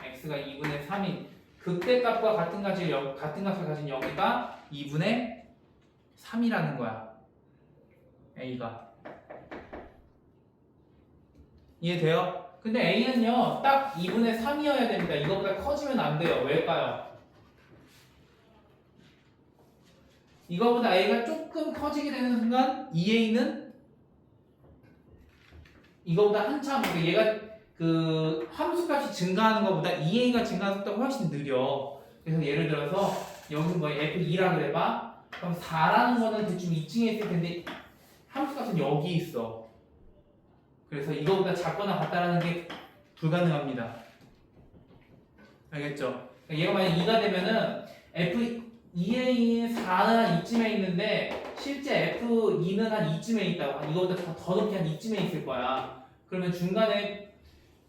x가 2분의 3인 극대값과 같은 값을 가진 여기가 2분의 3이라는 거야. a가 이해돼요? 근데 a는요 딱 2분의 3이어야 됩니다. 이거보다 커지면 안 돼요. 왜일까요? 이거보다 a가 조금 커지게 되는 순간 2a는 이거보다 한참 얘가 그 함수값이 증가하는 것보다 2a가 증가하는 속도가 훨씬 느려. 그래서 예를 들어서 여기 뭐 f2라 그래봐. 그럼 4라는 거는 대충 2층에 있을 텐데 함수값은 여기 있어. 그래서 이거보다 작거나 같다라는 게 불가능합니다. 알겠죠? 얘가 만약 2가 되면은 F2A는 4는 한 이쯤에 있는데 실제 F2는 한 이쯤에 있다고. 이거보다 더 높게 한 이쯤에 있을 거야. 그러면 중간에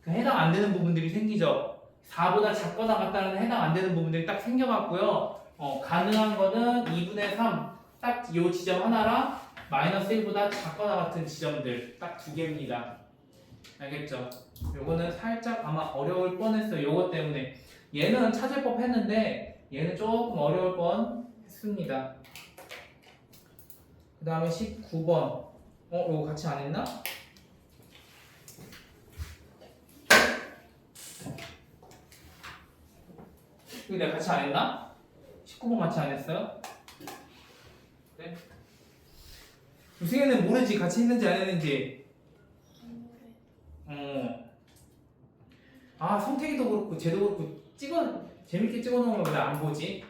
그 해당 안 되는 부분들이 생기죠. 4보다 작거나 같다는 해당 안 되는 부분들이 딱 생겨갖고요. 가능한 거는 2분의 3, 딱 요 지점 하나랑 마이너스 1보다 작거나 같은 지점들 딱 두 개입니다. 알겠죠? 요거는 살짝 아마 어려울 뻔했어요. 요거 때문에 얘는 찾을 법 했는데 얘는 조금 어려울 뻔 했습니다. 그 다음에 19번 요거 같이 안 했나? 이거 내가 같이 안 했나? 19번 같이 안 했어요? 네? 유승이는 모르지 같이 했는지 안 했는지. 아 성태기도 그렇고 쟤도 그렇고 재밌게 찍어놓으면 왜 안 보지?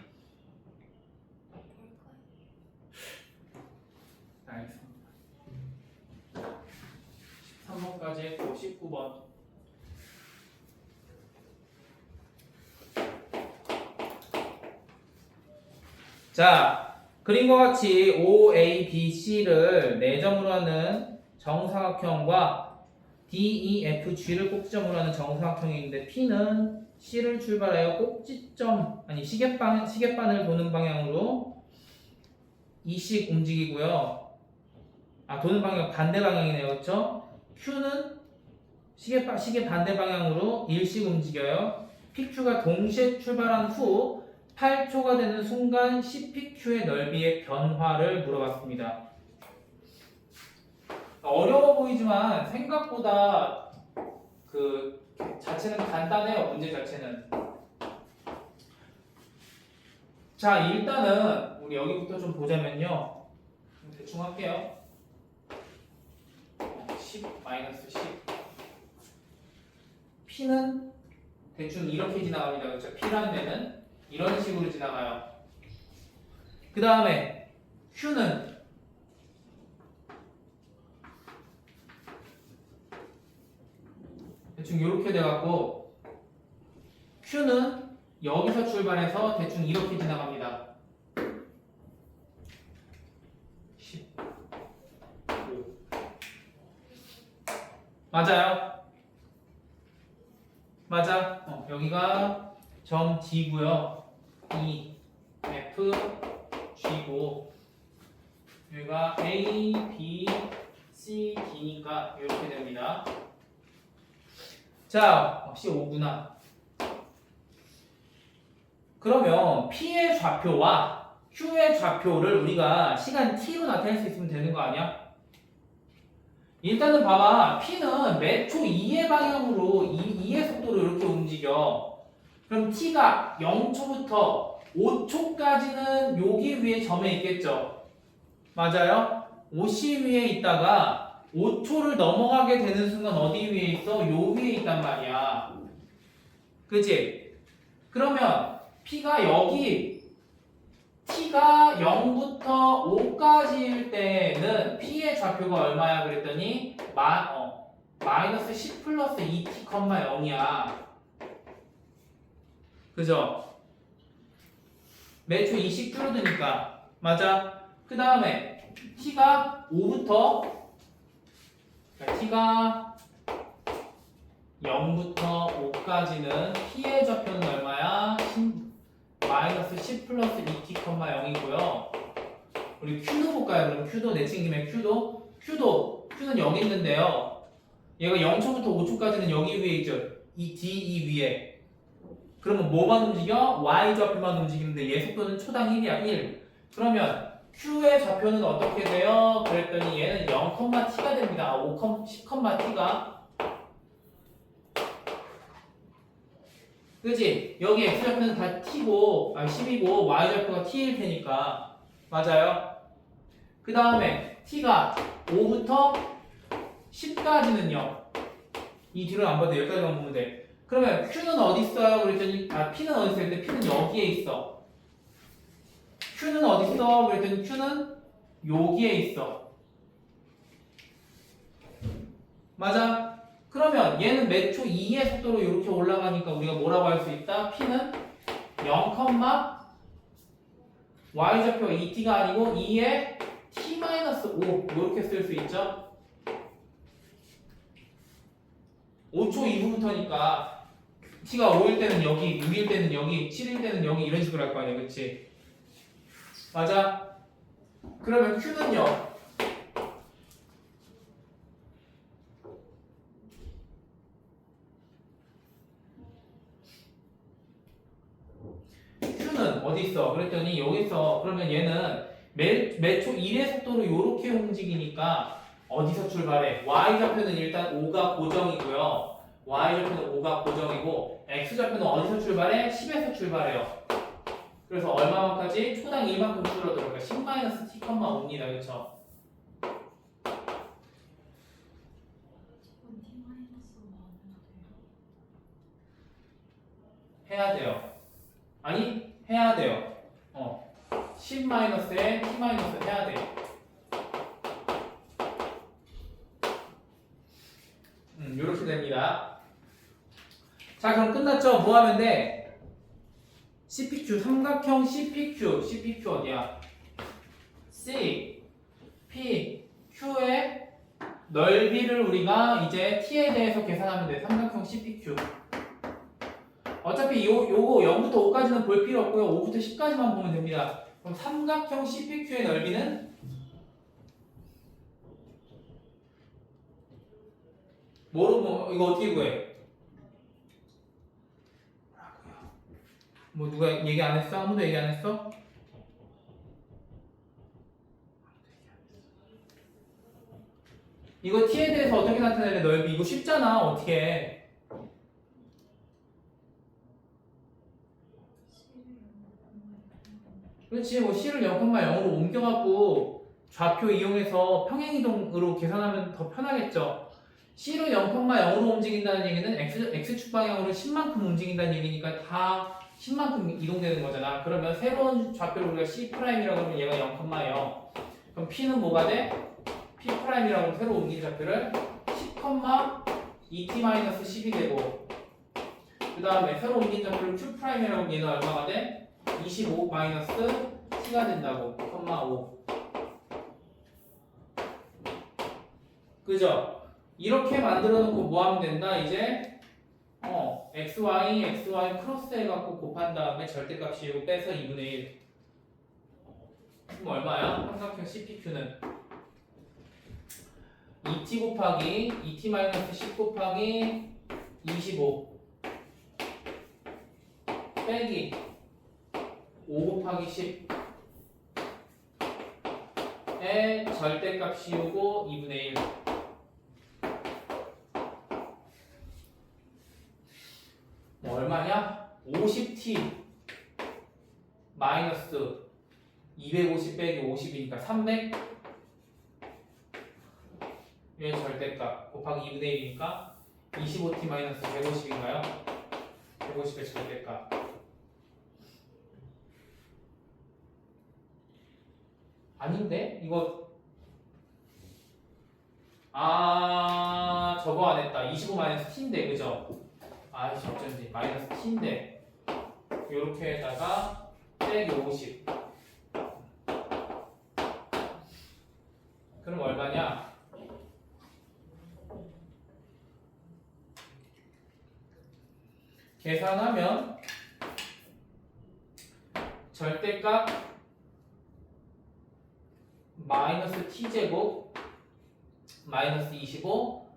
알겠습니다. 13번까지 했고 19번 자 그림과 같이 OABC를 4점으로 하는 정사각형과 DEFG를 꼭지점으로 하는 정사각형이 있는데 P는 C를 출발하여 꼭지점 아니 시계반을 도는 방향으로 2씩 움직이고요. 도는 방향 반대 방향이네요. 그렇죠? Q는 시계 반대 방향으로 1씩 움직여요. PQ가 동시에 출발한 후 8초가 되는 순간 CPQ의 넓이의 변화를 물어봤습니다. 어려워 보이지만 생각보다 그 자체는 간단해요. 문제 자체는. 자 일단은 우리 여기부터 좀 보자면요. 대충 할게요. 10 마이너스 10 P는 대충 이렇게 지나갑니다. 그렇죠? P라는 데는 이런 식으로 지나가요. 그 다음에 Q는 대충 이렇게 돼갖고 Q는 여기서 출발해서 대충 이렇게 지나갑니다. 10 5 맞아요? 맞아. 여기가 점 D고요. E, F, G고 여기가 A, B, C, D니까 이렇게 됩니다. 자, C5구나. 그러면 P의 좌표와 Q의 좌표를 우리가 시간 T로 나타낼 수 있으면 되는 거 아니야? 일단은 봐봐. P는 몇 초 2의 방향으로 2의 속도로 이렇게 움직여. 그럼 T가 0초부터 5초까지는 여기 위에 점에 있겠죠? 맞아요? OC 위에 있다가 5초를 넘어가게 되는 순간 어디 위에 있어? 요 위에 있단 말이야. 그치? 그러면 P가 여기 t가 0부터 5까지일 때는 p의 좌표가 얼마야 그랬더니 마이너스 10 플러스 2t, 0이야. 그죠? 매초 2씩 줄어드니까. 맞아. 그 다음에 t가 5부터 t가 0부터 5까지는 p의 좌표는 얼마야? 마이너스 10 플러스 2t, 0이고요. 우리 q도 볼까요? 그럼 q도 내친 김에 q는 여기 있는데요. 얘가 0초부터 5초까지는 여기 위에 있죠. 이 d 위에. 그러면 뭐만 움직여? y 좌표만 움직이는데 얘 속도는 초당 1이야. 1. 그러면 q의 좌표는 어떻게 돼요? 그랬더니 얘는 0,t가 됩니다. 10,t가. 그지? 여기 x좌표는 다 t고 10이고 y좌표가 t일 테니까. 맞아요? 그 다음에 t가 5부터 10까지는요. 이 뒤로 안 봐도 여기까지만 보면 돼. 그러면 q는 어디 있어요? 그랬더니 p는 어디 있어요? 근데 p는 여기에 있어. q는 어디 있어? 그랬더니 q는 여기에 있어. 맞아? 그러면 얘는 매초 2의 속도로 이렇게 올라가니까 우리가 뭐라고 할 수 있다? p는 0, y좌표가 2t가 아니고 2의 t-5 이렇게 쓸 수 있죠? 5초 이후부터니까 t가 5일 때는 여기, 6일 때는 여기, 7일 때는 여기 이런 식으로 할 거 아니야, 그치? 맞아? 그러면 q는요? q는 어디 있어? 그랬더니 여기 있어. 그러면 얘는 매초 1의 속도로 이렇게 움직이니까 어디서 출발해? y좌표는 일단 5가 고정이고요. y좌표는 5가 고정이고 x좌표는 어디서 출발해? 10에서 출발해요. 그래서 얼마만까지? 초당 1만큼 줄어들어. 그러니까 10-t,5입니다. 그렇죠? 해야 돼요. 아니, 해야 돼요. 10-에 t- 해야 돼. 이렇게 됩니다. 자, 그럼 끝났죠? 뭐 하면 돼? CPQ, 삼각형 CPQ 어디야? C, P, Q의 넓이를 우리가 이제 T에 대해서 계산하면 돼. 삼각형 CPQ. 어차피 요거 0부터 5까지는 볼 필요 없고요. 5부터 10까지만 보면 됩니다. 그럼 삼각형 CPQ의 넓이는 이거 어떻게 구해? 뭐 누가 얘기 안 했어? 아무도 얘기 안 했어? 이거 t에 대해서 어떻게 나타내래? 넓이 이거 쉽잖아. 어떻게 해? 그렇지. 뭐 c를 0,0으로 옮겨갖고 좌표 이용해서 평행이동으로 계산하면 더 편하겠죠. c를 0,0으로 움직인다는 얘기는 x축 방향으로 10만큼 움직인다는 얘기니까 다 10만큼 이동되는 거잖아. 그러면 새로운 좌표를 우리가 c'이라고 하면 얘가 0,0. 그럼 p는 뭐가 돼? p'이라고 새로 옮긴 좌표를 10,2t-10이 되고 그 다음에 새로 옮긴 좌표를 q'이라고 하면 얘는 얼마가 돼? 25-t가 된다고. 5. 그죠? 이렇게 만들어 놓고 뭐 하면 된다? 이제 xy 크로스 해갖고 곱한 다음에 절대값 이고 빼서 2분의 1. 그럼 얼마야? 삼각형 CPQ는 2t 곱하기 2t-10 곱하기 25 빼기 5 곱하기 10에 절대값 씌우고 2분의 1. 얼마냐? 50t 마이너스 250 빼기 50이니까 300 얘 절대값 곱하기 2분의 1이니까 25t 마이너스 150인가요? 150의 절대값 아닌데? 이거 저거 안 했다. 25 마이너스 t인데 그죠? 아이씨 어쩐지 마이너스 t인데 요렇게에다가 빼기 50 그럼 얼마냐? 계산하면 절대값 마이너스 t제곱 마이너스 25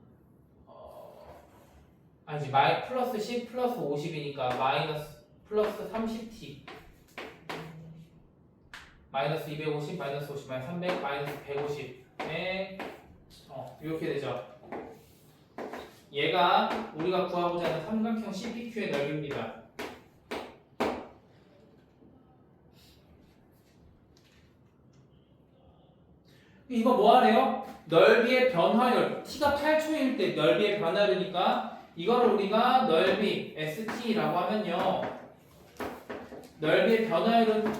아니지 플러스 10 플러스 50이니까 마이너스 플러스 30t 마이너스 250 마이너스 50 마이너스 300 마이너스 150에 이렇게 되죠. 얘가 우리가 구하고자 하는 삼각형 CPQ의 넓이입니다. 이거 뭐 하래요? 넓이의 변화율 t가 8초일 때 넓이의 변화율이니까 이거를 우리가 넓이 ST라고 하면요 넓이의 변화율은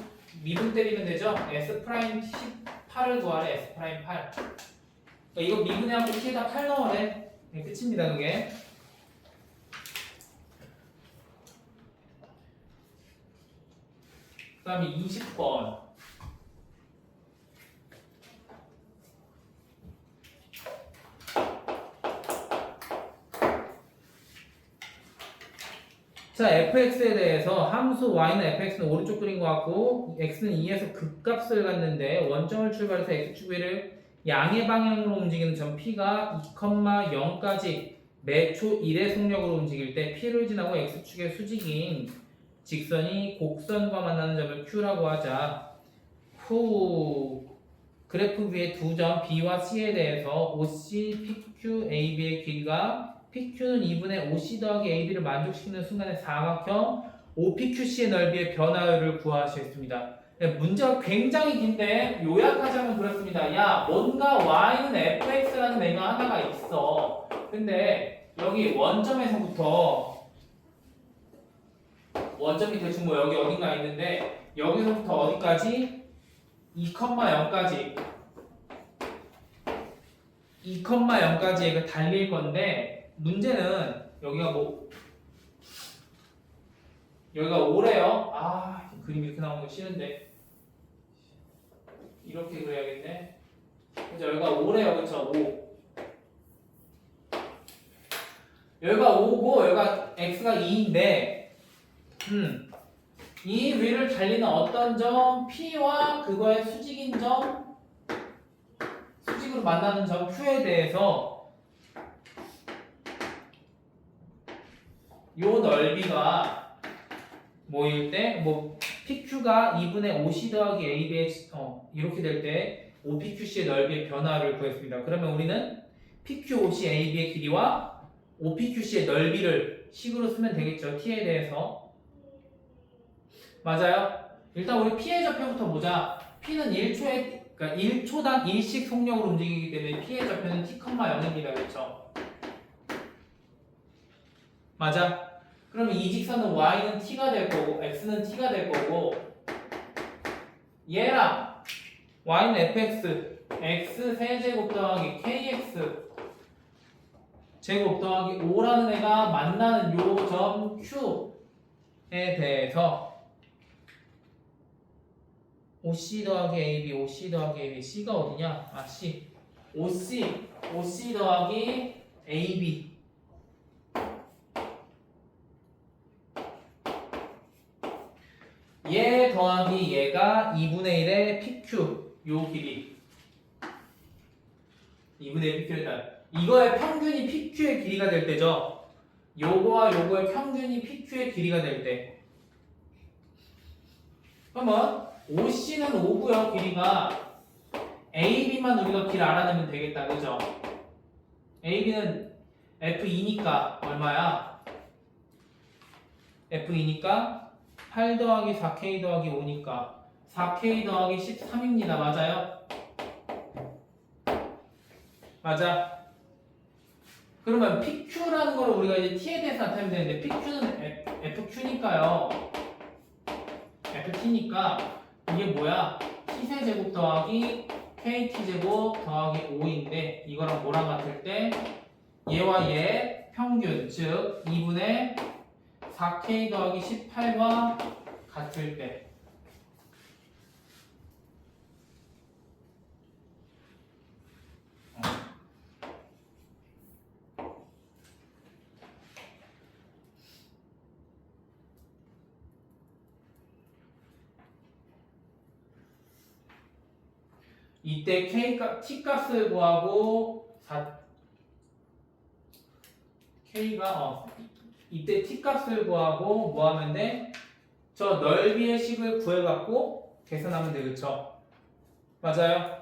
미분 때리면 되죠? S'18을 구하래. S'8 그러니까 이거 미분해갖고 t에다 8 넣으래. 끝입니다 그게. 그 다음에 20번 자, fx에 대해서 함수 y는 fx는 오른쪽 그린 것 같고 x는 2에서 극값을 갖는데 원점을 출발해서 x축비를 양의 방향으로 움직이는 점 p가 2,0까지 매초 1의 속력으로 움직일 때 p를 지나고 x축의 수직인 직선이 곡선과 만나는 점을 q라고 하자. 후 그래프 위에 두 점 b와 c에 대해서 OC, PQ, AB의 길이가 PQ는 2분의 OC 더하기 AB를 만족시키는 순간의 사각형 OPQC의 넓이의 변화율을 구하시겠습니다. 문제가 굉장히 긴데 요약하자면 그렇습니다. 야, 뭔가 y는 fx라는 애가 하나가 있어. 근데 여기 원점에서부터 원점이 대충 뭐 여기 어딘가 있는데 여기서부터 어디까지? 2,0까지 2,0까지 얘가 달릴 건데 문제는 여기가 여기가 5래요. 그림 이렇게 나오는 거 싫은데 이렇게 그려야겠네. 그죠? 여기가 5래요. 그쵸? 5 여기가 5고 여기가 x가 2인데 이 위를 달리는 어떤 점 P와 그거의 수직인 점 수직으로 만나는 점 Q에 대해서 요 넓이가 뭐일 때 PQ가 2분의 OC 더하기 AB의 이렇게 될 때 OPQC의 넓이의 변화를 구했습니다. 그러면 우리는 PQ, OC, AB의 길이와 OPQC의 넓이를 식으로 쓰면 되겠죠. T에 대해서. 맞아요? 일단 우리 P의 좌표부터 보자. P는 1초당 1씩 속력으로 움직이기 때문에 P의 좌표는 T,0입니다. 그렇죠? 맞아? 그러면 이 직선은 y는 t가 될 거고 x는 t가 될 거고 얘랑 y는 fx x 세제곱 더하기 kx 제곱 더하기 5라는 애가 만나는 요 점 q에 대해서 OC 더하기 AB, OC 더하기 AB, C가 어디냐? C. OC 더하기 AB. 얘 더하기 얘가 2분의 1의 PQ, 요 길이. 2분의 1 PQ였다. 이거의 평균이 PQ의 길이가 될 때죠. 요거와 요거의 평균이 PQ의 길이가 될 때. 그러면 OC는 5고요. 길이가 AB만 우리가 길 알아내면 되겠다. 그죠? AB는 F2니까 얼마야? F2니까 8 더하기 4K 더하기 5니까 4K 더하기 13입니다. 맞아요? 맞아. 그러면 PQ라는 걸 우리가 이제 T에 대해서 나타내면 되는데 PQ는 FQ니까요. FT니까 이게 뭐야? t세제곱 더하기 kt제곱 더하기 5인데 이거랑 뭐랑 같을 때 얘와 얘 평균 즉 2분의 4k 더하기 18과 같을 때 이때 t 값을 구하고 k가 이때 t 값을 구하고 뭐 하면 돼? 저 넓이의 식을 구해갖고 계산하면 되겠죠? 맞아요?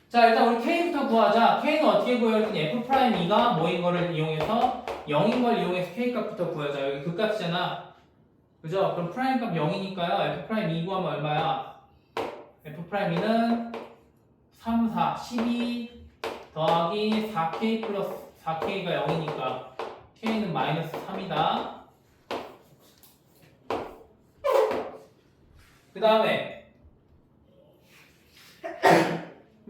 자 일단 우리 k부터 구하자. k는 어떻게 구해야 되니? f'2가 뭐인 거를 이용해서 0인 걸 이용해서 k 값부터 구하자. 여기 그 값이잖아. 그죠? 그럼 프라임 값 0이니까요. f'2 구하면 얼마야? f'2는 3, 4, 12 더하기 4k 플러스 4k가 0이니까 k는 마이너스 3이다. 그 다음에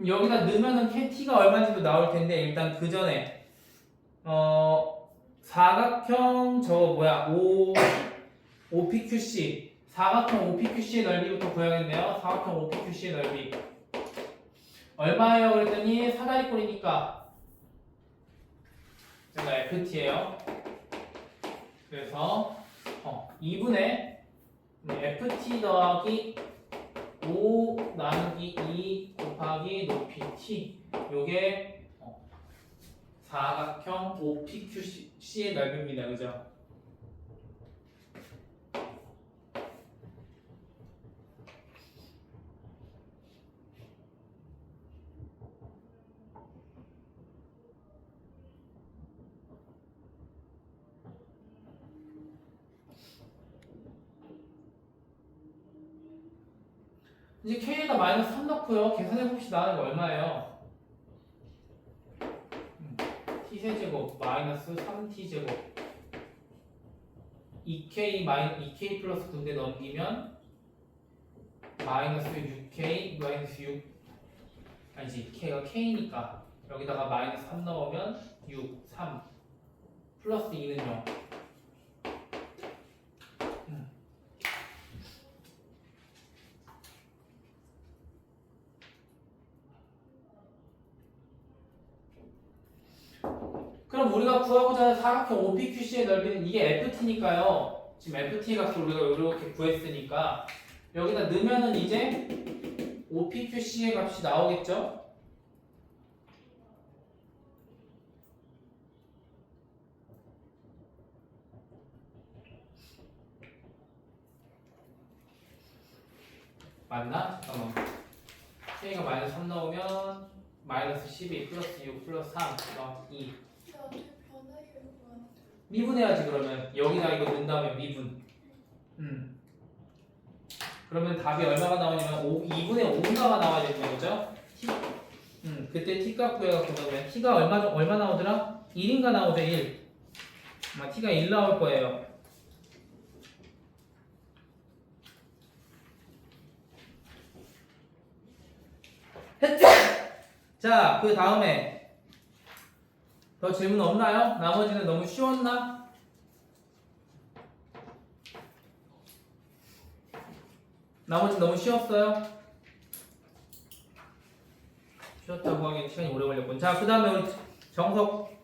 여기다 넣으면은 t가 얼마인지도 나올 텐데 일단 그 전에 사각형 저거 뭐야 5pqc 사각형 5pqc의 넓이부터 구해야겠네요. 사각형 5pqc의 넓이 얼마예요? 그랬더니 사다리꼴이니까 제가 ft예요. 그래서 2분의 ft 더하기 5 나누기 2 곱하기 높이 t 요게 사각형 5pqc의 넓이입니다. 그죠? 이제 k에다 마이너스 3 넣고요. 계산해봅시다. 이거 얼마예요? t세제곱 마이너스 3t제곱 2k 플러스 9인데 넘기면 마이너스 6k 마이너스 6 아니지 k가 k니까 여기다가 마이너스 3 넣으면 6, 3 플러스 2는 0 그럼 우리가 구하고자 하는 사각형 OPQC의 넓이는 이게 FT니까요. 지금 FT의 값을 우리가 이렇게 구했으니까 여기다 넣으면은 이제 OPQC의 값이 나오겠죠? 맞나? 잠깐만. K가 마이너스 3 나오면 마이너스 12 플러스 6 플러스 3 2 미분해야지. 그러면 여기다 이거 넣은 다음에 미분. 그러면 답이 얼마가 나오냐면 2분의 5인가가 나와야 되는 거죠? t. 그때 t 값 구해갖고 그러면 t가 얼마 나오더라? 1인가 나오죠. 1. 아마 t가 1 나올 거예요. 자, 그 다음에 더 질문 없나요? 나머지는 너무 쉬웠나? 나머지 너무 쉬웠어요? 쉬웠다고 하기엔 시간이 오래 걸렸군. 자, 그 다음에 우리 정석.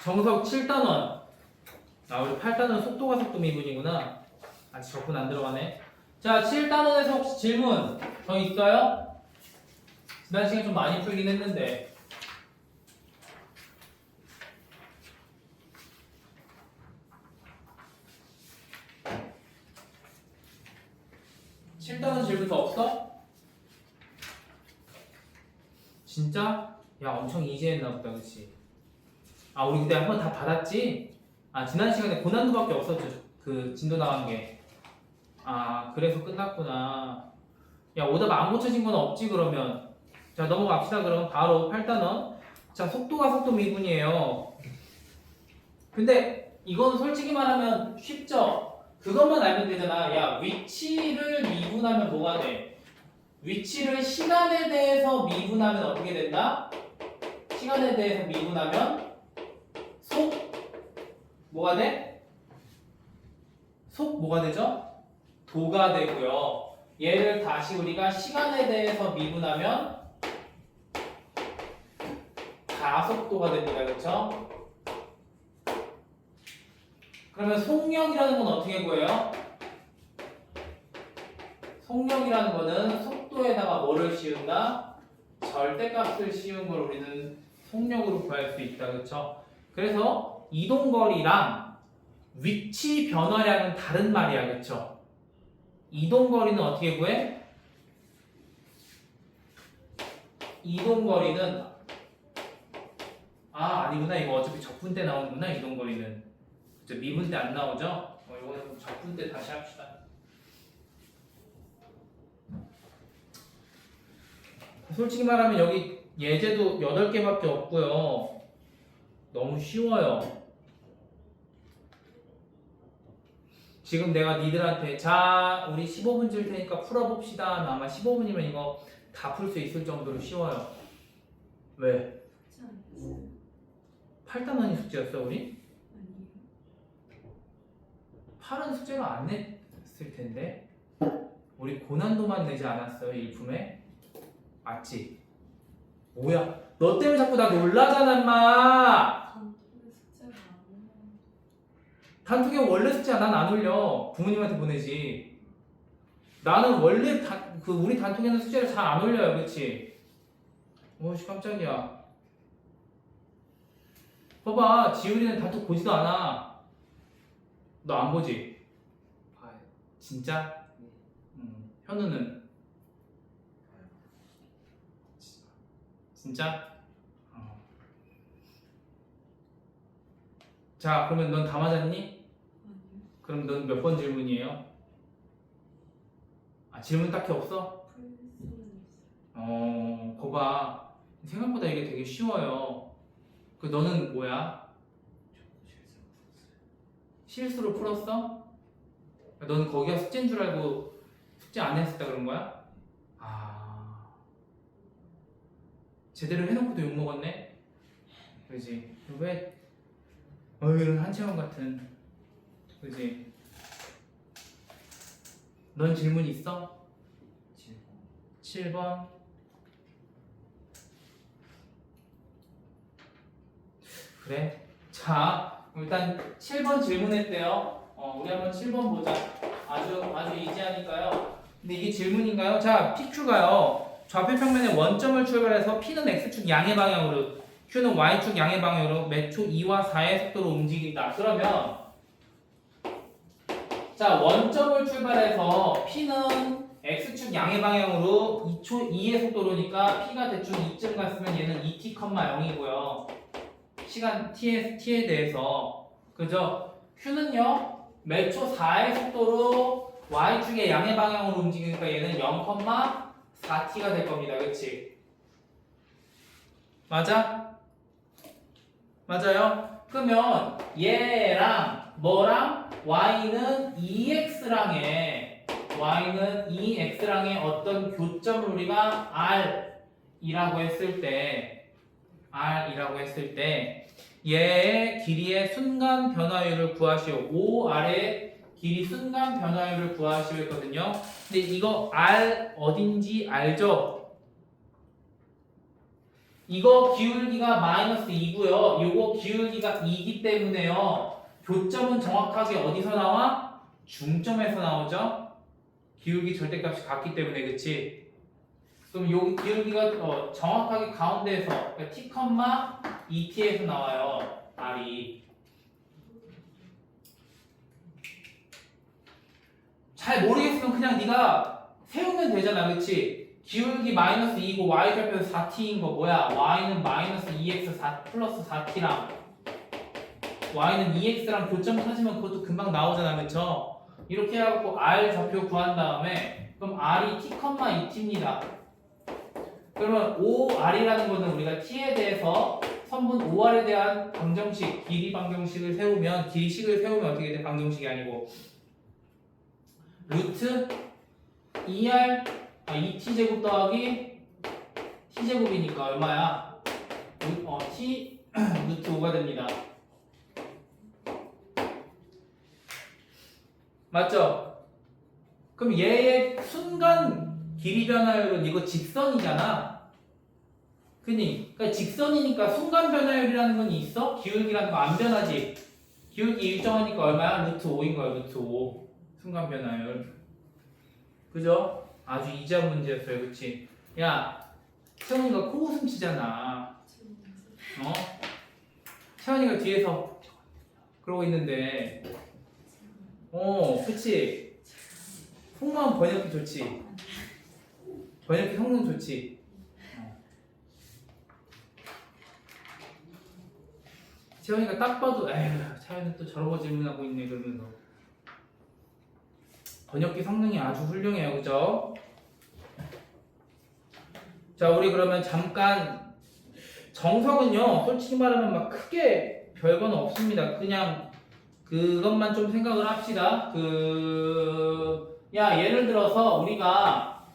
정석 7단원. 우리 8단원 속도가 속도 미분이구나. 아직 적분 안 들어가네. 자, 7단원에서 혹시 질문 더 있어요? 지난 시간에 좀 많이 풀긴 했는데. (7단원) 질문 더 없어? 진짜? 야, 엄청 이지했나 보다, 그치? 아 우리 그때 한번 다 받았지? 아 지난 시간에 고난도밖에 없었죠. 그 진도 나간 게. 아 그래서 끝났구나. 야 오답 안 고쳐진 건 없지 그러면. 자 넘어갑시다. 그럼 바로 8단원. 자 속도가 속도 미분이에요. 근데 이건 솔직히 말하면 쉽죠? 그것만 알면 되잖아. 야 위치를 미분하면 뭐가 돼? 위치를 시간에 대해서 미분하면 어떻게 된다? 시간에 대해서 미분하면 속 뭐가 돼? 속 뭐가 되죠? 도가 되고요. 얘를 다시 우리가 시간에 대해서 미분하면 가속도가 됩니다. 그렇죠? 그러면 속력이라는 건 어떻게 구해요? 속력이라는 거는 속도에다가 뭐를 씌운다? 절대값을 씌운 걸 우리는 속력으로 구할 수 있다. 그렇죠? 그래서 이동거리랑 위치 변화량은 다른 말이야. 그렇죠? 이동거리는 어떻게 구해? 이동거리는 아니구나. 이거 어차피 적분 때 나오는구나. 이동거리는 그쵸? 미분 때 안 나오죠? 이거는 적분 때 다시 합시다. 솔직히 말하면 여기 예제도 8개밖에 없고요. 너무 쉬워요. 지금 내가 니들한테 자 우리 15분 줄 테니까 풀어봅시다. 아마 15분이면 이거 다 풀 수 있을 정도로 쉬워요. 왜? 8단원이 숙제였어 우리? 8은 숙제로 안 냈을 텐데 우리 고난도만 내지 않았어요 일품에? 맞지? 뭐야? 너 때문에 자꾸 나 놀라잖아 임마. 단톡에 원래 숙제야. 난 안 올려. 부모님한테 보내지. 나는 원래 우리 단톡에는 숙제를 잘 안 올려요. 그치? 오씨 깜짝이야. 봐봐 지율이는 단톡 보지도 않아. 너 안 보지? 봐요. 진짜? 현우는? 진짜? 자 그러면 넌 다 맞았니? 그럼 넌 몇 번 질문이에요? 질문 딱히 없어? 거봐 생각보다 이게 되게 쉬워요. 그 너는 뭐야? 실수로 풀었어? 너는 거기가 숙제인 줄 알고 숙제 안 했었다 그런 거야? 제대로 해놓고도 욕먹었네? 그지? 왜 이런 한채원 같은 그지? 넌 질문 있어? 7번 그래? 자 일단 7번 질문했대요. 우리 한번 7번 보자. 아주 이지하니까요. 근데 이게 질문인가요? 자 PQ가요 좌표 평면의 원점을 출발해서 P는 X축 양의 방향으로 Q는 Y축 양의 방향으로 매초 2와 4의 속도로 움직인다. 그러면 자 원점을 출발해서 P는 X축 양의 방향으로 2의 속도로니까 P가 대충 2쯤 갔으면 얘는 2t, 0이고요. 시간 t에 대해서 그죠? Q는요 매초 4의 속도로 Y축의 양의 방향으로 움직이니까 얘는 0,4t가 될 겁니다. 그치? 맞아? 맞아요? 그러면 얘랑 뭐랑 y는 2x랑의 어떤 교점을 우리가 r이라고 했을 때 얘의 길이의 순간 변화율을 구하시오. OR의 길이 순간 변화율을 구하시오 했거든요. 근데 이거 R 어딘지 알죠? 이거 기울기가 마이너스 2고요. 요거 기울기가 2이기 때문에요. 교점은 정확하게 어디서 나와? 중점에서 나오죠? 기울기 절대값이 같기 때문에 그치? 그럼 요 기울기가 정확하게 가운데에서 그러니까 t, 2t에서 나와요. R이. 잘 모르겠으면 그냥 네가 세우면 되잖아. 그치? 기울기 마이너스 2고 y좌표는 4t인 거 뭐야? y는 마이너스 2x 4 플러스 4t랑 y는 2x랑 교점 찾으면 그것도 금방 나오잖아, 그쵸? 이렇게 해갖고 r 좌표 구한 다음에 그럼 r이 t, 2t입니다. 그러면 5r이라는 거는 우리가 t에 대해서 선분 5r에 대한 방정식, 길이 방정식을 세우면 길이식을 세우면 어떻게 돼? 방정식이 아니고 루트 2t 제곱 더하기 t 제곱이니까 얼마야? t 루트 5가 됩니다. 맞죠? 그럼 얘의 순간 길이 변화율은 이거 직선이잖아. 그러니까 직선이니까 순간 변화율이라는 건 있어? 기울기라는 거 안 변하지. 기울기 일정하니까 얼마야? 루트 5인 거야. 루트 5 순간 변화율. 그죠? 아주 이지한 문제였어요. 그치? 야, 채원이가 코웃음 치잖아. 채원이가 뒤에서 그러고 있는데 그치? 속마음 번역기 좋지? 번역기 성능 좋지? 채원이가 딱 봐도 에휴, 채원이 또 저런 거 질문하고 있네 그러면서 번역기 성능이 아주 훌륭해요. 그죠? 자, 우리 그러면 잠깐 정석은요 솔직히 말하면 막 크게 별건 없습니다. 그냥 그것만 좀 생각을 합시다. 예를 들어서 우리가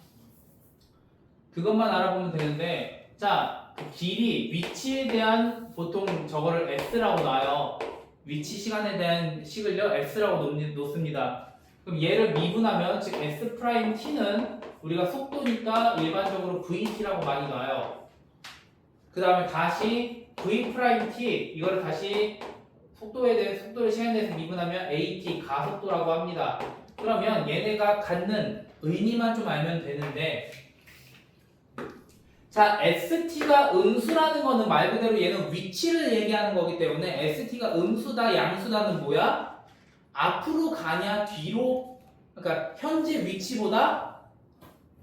그것만 알아보면 되는데, 자, 길이, 위치에 대한 보통 저거를 S라고 놔요. 위치 시간에 대한 식을요, S라고 놓습니다. 그럼 얘를 미분하면, 즉 S'T는 우리가 속도니까 일반적으로 VT라고 많이 놔요. 그 다음에 다시 V'T, 이거를 다시 속도를 시간에 대해서 미분하면 AT, 가속도라고 합니다. 그러면 얘네가 갖는 의미만 좀 알면 되는데, 자, ST가 음수라는 거는 말 그대로 얘는 위치를 얘기하는 거기 때문에 ST가 음수다, 양수다는 뭐야? 앞으로 가냐, 뒤로, 그러니까 현재 위치보다,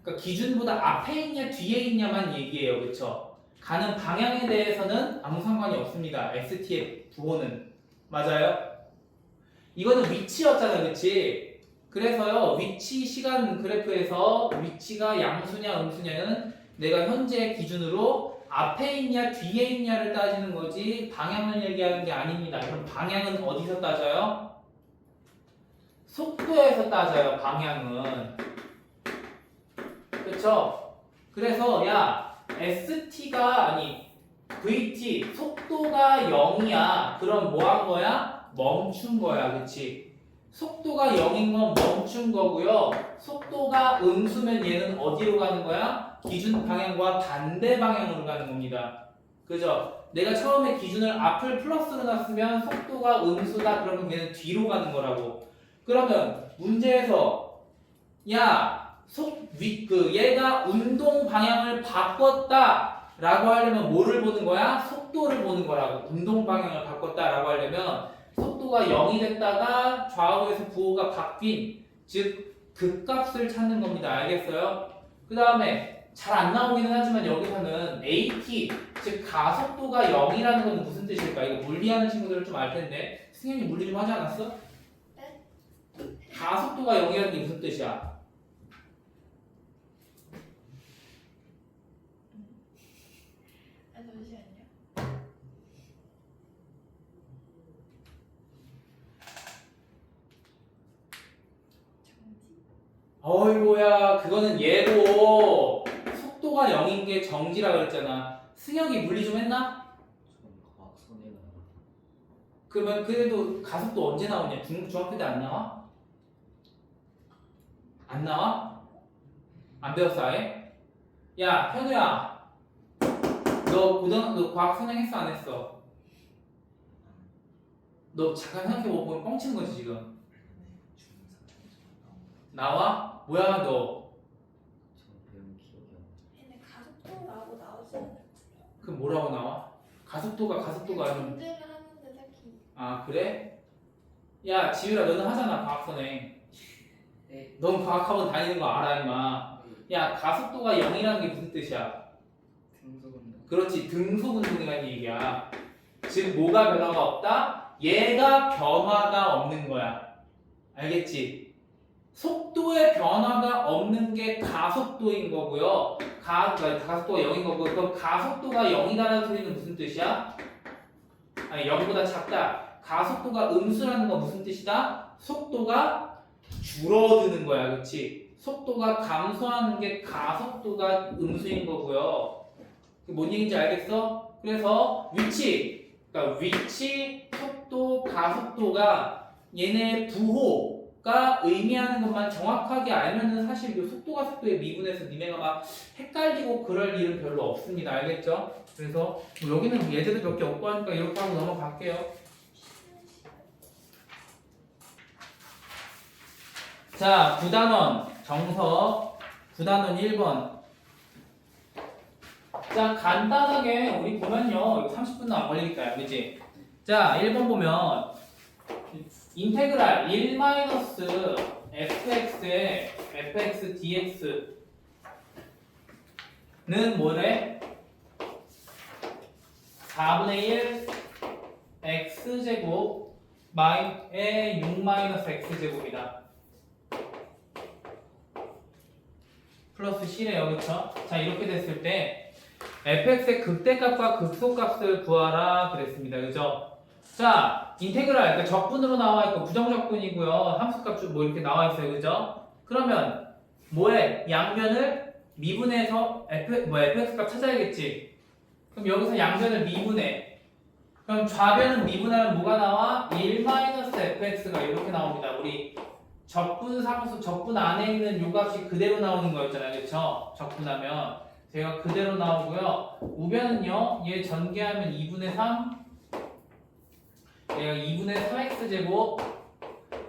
그러니까 기준보다 앞에 있냐, 뒤에 있냐만 얘기해요. 그쵸? 가는 방향에 대해서는 아무 상관이 없습니다. ST의 부호는. 맞아요? 이거는 위치였잖아, 그치? 그래서요, 위치 시간 그래프에서 위치가 양수냐, 음수냐는 내가 현재 기준으로 앞에 있냐, 뒤에 있냐를 따지는 거지 방향을 얘기하는 게 아닙니다. 그럼 방향은 어디서 따져요? 속도에서 따져요, 방향은. 그쵸? 그래서 VT 속도가 0이야. 그럼 뭐 한 거야? 멈춘 거야. 그치? 속도가 0인 건 멈춘 거고요. 속도가 음수면 얘는 어디로 가는 거야? 기준 방향과 반대 방향으로 가는 겁니다. 그죠? 내가 처음에 기준을 앞을 플러스로 놨으면 속도가 음수다. 그러면 얘는 뒤로 가는 거라고. 그러면 문제에서 얘가 운동 방향을 바꿨다 라고 하려면 뭐를 보는 거야? 속도를 보는 거라고. 운동 방향을 바꿨다 라고 하려면 속도가 0이 됐다가 좌우에서 부호가 바뀐, 즉 극값을 찾는 겁니다. 알겠어요? 그 다음에 잘 안 나오기는 하지만 여기서는 AT, 즉 가속도가 0이라는 건 무슨 뜻일까? 이거 물리하는 친구들은 좀 알 텐데 승현이 물리 좀 하지 않았어? 네? 가속도가 0이라는 게 무슨 뜻이야? 잠시만요. 어이구야, 그거는 얘고 속도가 0인 게 정지라 그랬잖아. 승혁이 물리 좀 했나? 그러면 그래도 가속도 언제 나오냐? 중학교 때 안 나와? 안 나와? 안 배웠어 아예? 야, 현우야, 너 과학 선행했어 안 했어? 너 잠깐 생각해보고 뻥치는 거지 지금. 나와? 뭐야 너? 얘네 가속도라고 나오지 않을까? 그럼 뭐라고 나와? 가속도가 아니면 문제를 하는데 딱히. 아 그래? 야 지율아, 너는 하잖아 과학선행. 네. 넌 과학학원 다니는 거 알아 임마. 야, 가속도가 0이라는 게 무슨 뜻이야? 등속 운동. 그렇지, 등속 운동이라는 얘기야. 즉 뭐가 변화가 없다? 얘가 변화가 없는 거야. 알겠지? 속도의 변화가 없는 게 가속도인 거고요. 그러니까 가속도가 0인 거고, 그럼 가속도가 0이다라는 소리는 무슨 뜻이야? 아니, 0보다 작다. 가속도가 음수라는 건 무슨 뜻이다? 속도가 줄어드는 거야, 그렇지? 속도가 감소하는 게 가속도가 음수인 거고요. 그게 뭔 얘기인지 알겠어? 그래서 그러니까 위치, 속도, 가속도가 얘네 부호가 의미하는 것만 정확하게 알면은 사실 이 속도가 속도의 미분에서 니네가 막 헷갈리고 그럴 일은 별로 없습니다. 알겠죠? 그래서 여기는 예제도 몇 개 없고 하니까 이렇게 하고 넘어갈게요. 자, 9단원 정서 9단원 1번. 자, 간단하게 우리 보면요. 이거 30분도 안 걸리니까요. 그치? 자, 1번 보면 인테그랄 1-fx의 fx dx는 뭐래? 4분의 1 x제곱 의 6-x제곱이다. 플러스 C래요. 그쵸? 자, 이렇게 됐을 때 fx의 극대값과 극소값을 구하라 그랬습니다. 그죠? 자, 인테그랄, 그러니까 적분으로 나와 있고 부정적분이고요. 함수값 뭐 이렇게 나와 있어요. 그죠? 그러면 뭐해? 양변을 미분해서 fx값 찾아야겠지. 그럼 여기서 양변을 미분해. 그럼 좌변은 미분하면 뭐가 나와? 1-fx가 이렇게 나옵니다. 우리 적분 사무소 적분 안에 있는 요 값이 그대로 나오는 거였잖아요. 그쵸? 적분하면 제가 그대로 나오고요. 우변은요. 얘 전개하면 2분의 3 얘가 2분의 3x제곱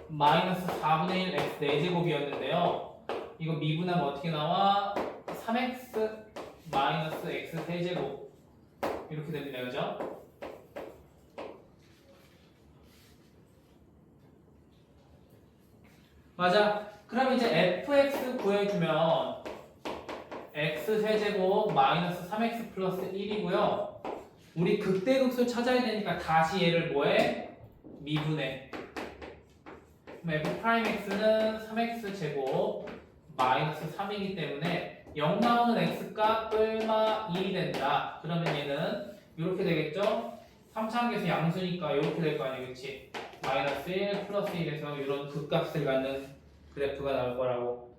마이너스 4분의 1 x 4제곱이었는데요. 이거 미분하면 어떻게 나와? 3x 마이너스 x 3제곱 이렇게 됩니다. 그죠? 맞아. 그럼 이제 fx 구해주면 x 세제곱 마이너스 3x 플러스 1이고요. 우리 극대극소 찾아야 되니까 다시 얘를 뭐해? 미분해. 그럼 f'x는 3x 제곱 마이너스 3이기 때문에 0 나오는 x값 얼마 1이 된다. 그러면 얘는 이렇게 되겠죠? 3차항에서 양수니까 이렇게 될 거 아니에요. 그치? 마이너스 1 플러스 1에서 이런 극값을 갖는 그래프가 나올 거라고.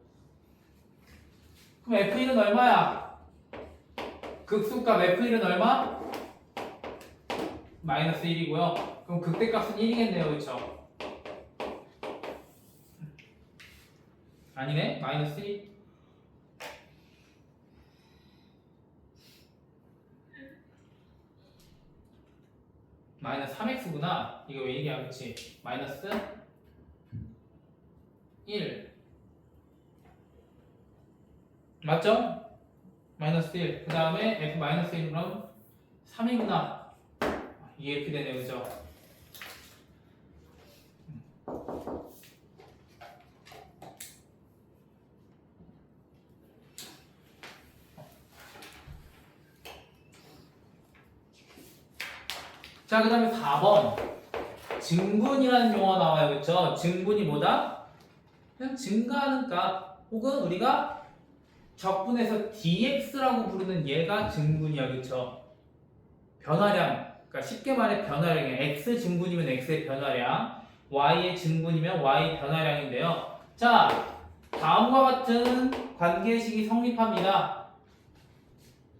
그럼 F1은 얼마야? 극소값 F1은 얼마? 마이너스 1이고요. 그럼 극대값은 1이겠네요. 그쵸? 아니네. 마이너스 1. 마이너스 3x구나. 이거 왜 얘기야? 그치? 마이너스 1 맞죠? 마이너스 1. 그 다음에 f 마이너스 1 그럼 3이구나. 이게 이렇게 되네요. 그죠? 자, 그 다음에 4번 증분이라는 용어가 나와요. 그쵸? 증분이 뭐다? 그냥 증가하는 값 혹은 우리가 적분해서 dx라고 부르는 얘가 증분이야. 그쵸? 변화량, 그러니까 쉽게 말해 변화량이야. x 증분이면 x의 변화량, y의 증분이면 y 변화량인데요. 자, 다음과 같은 관계식이 성립합니다.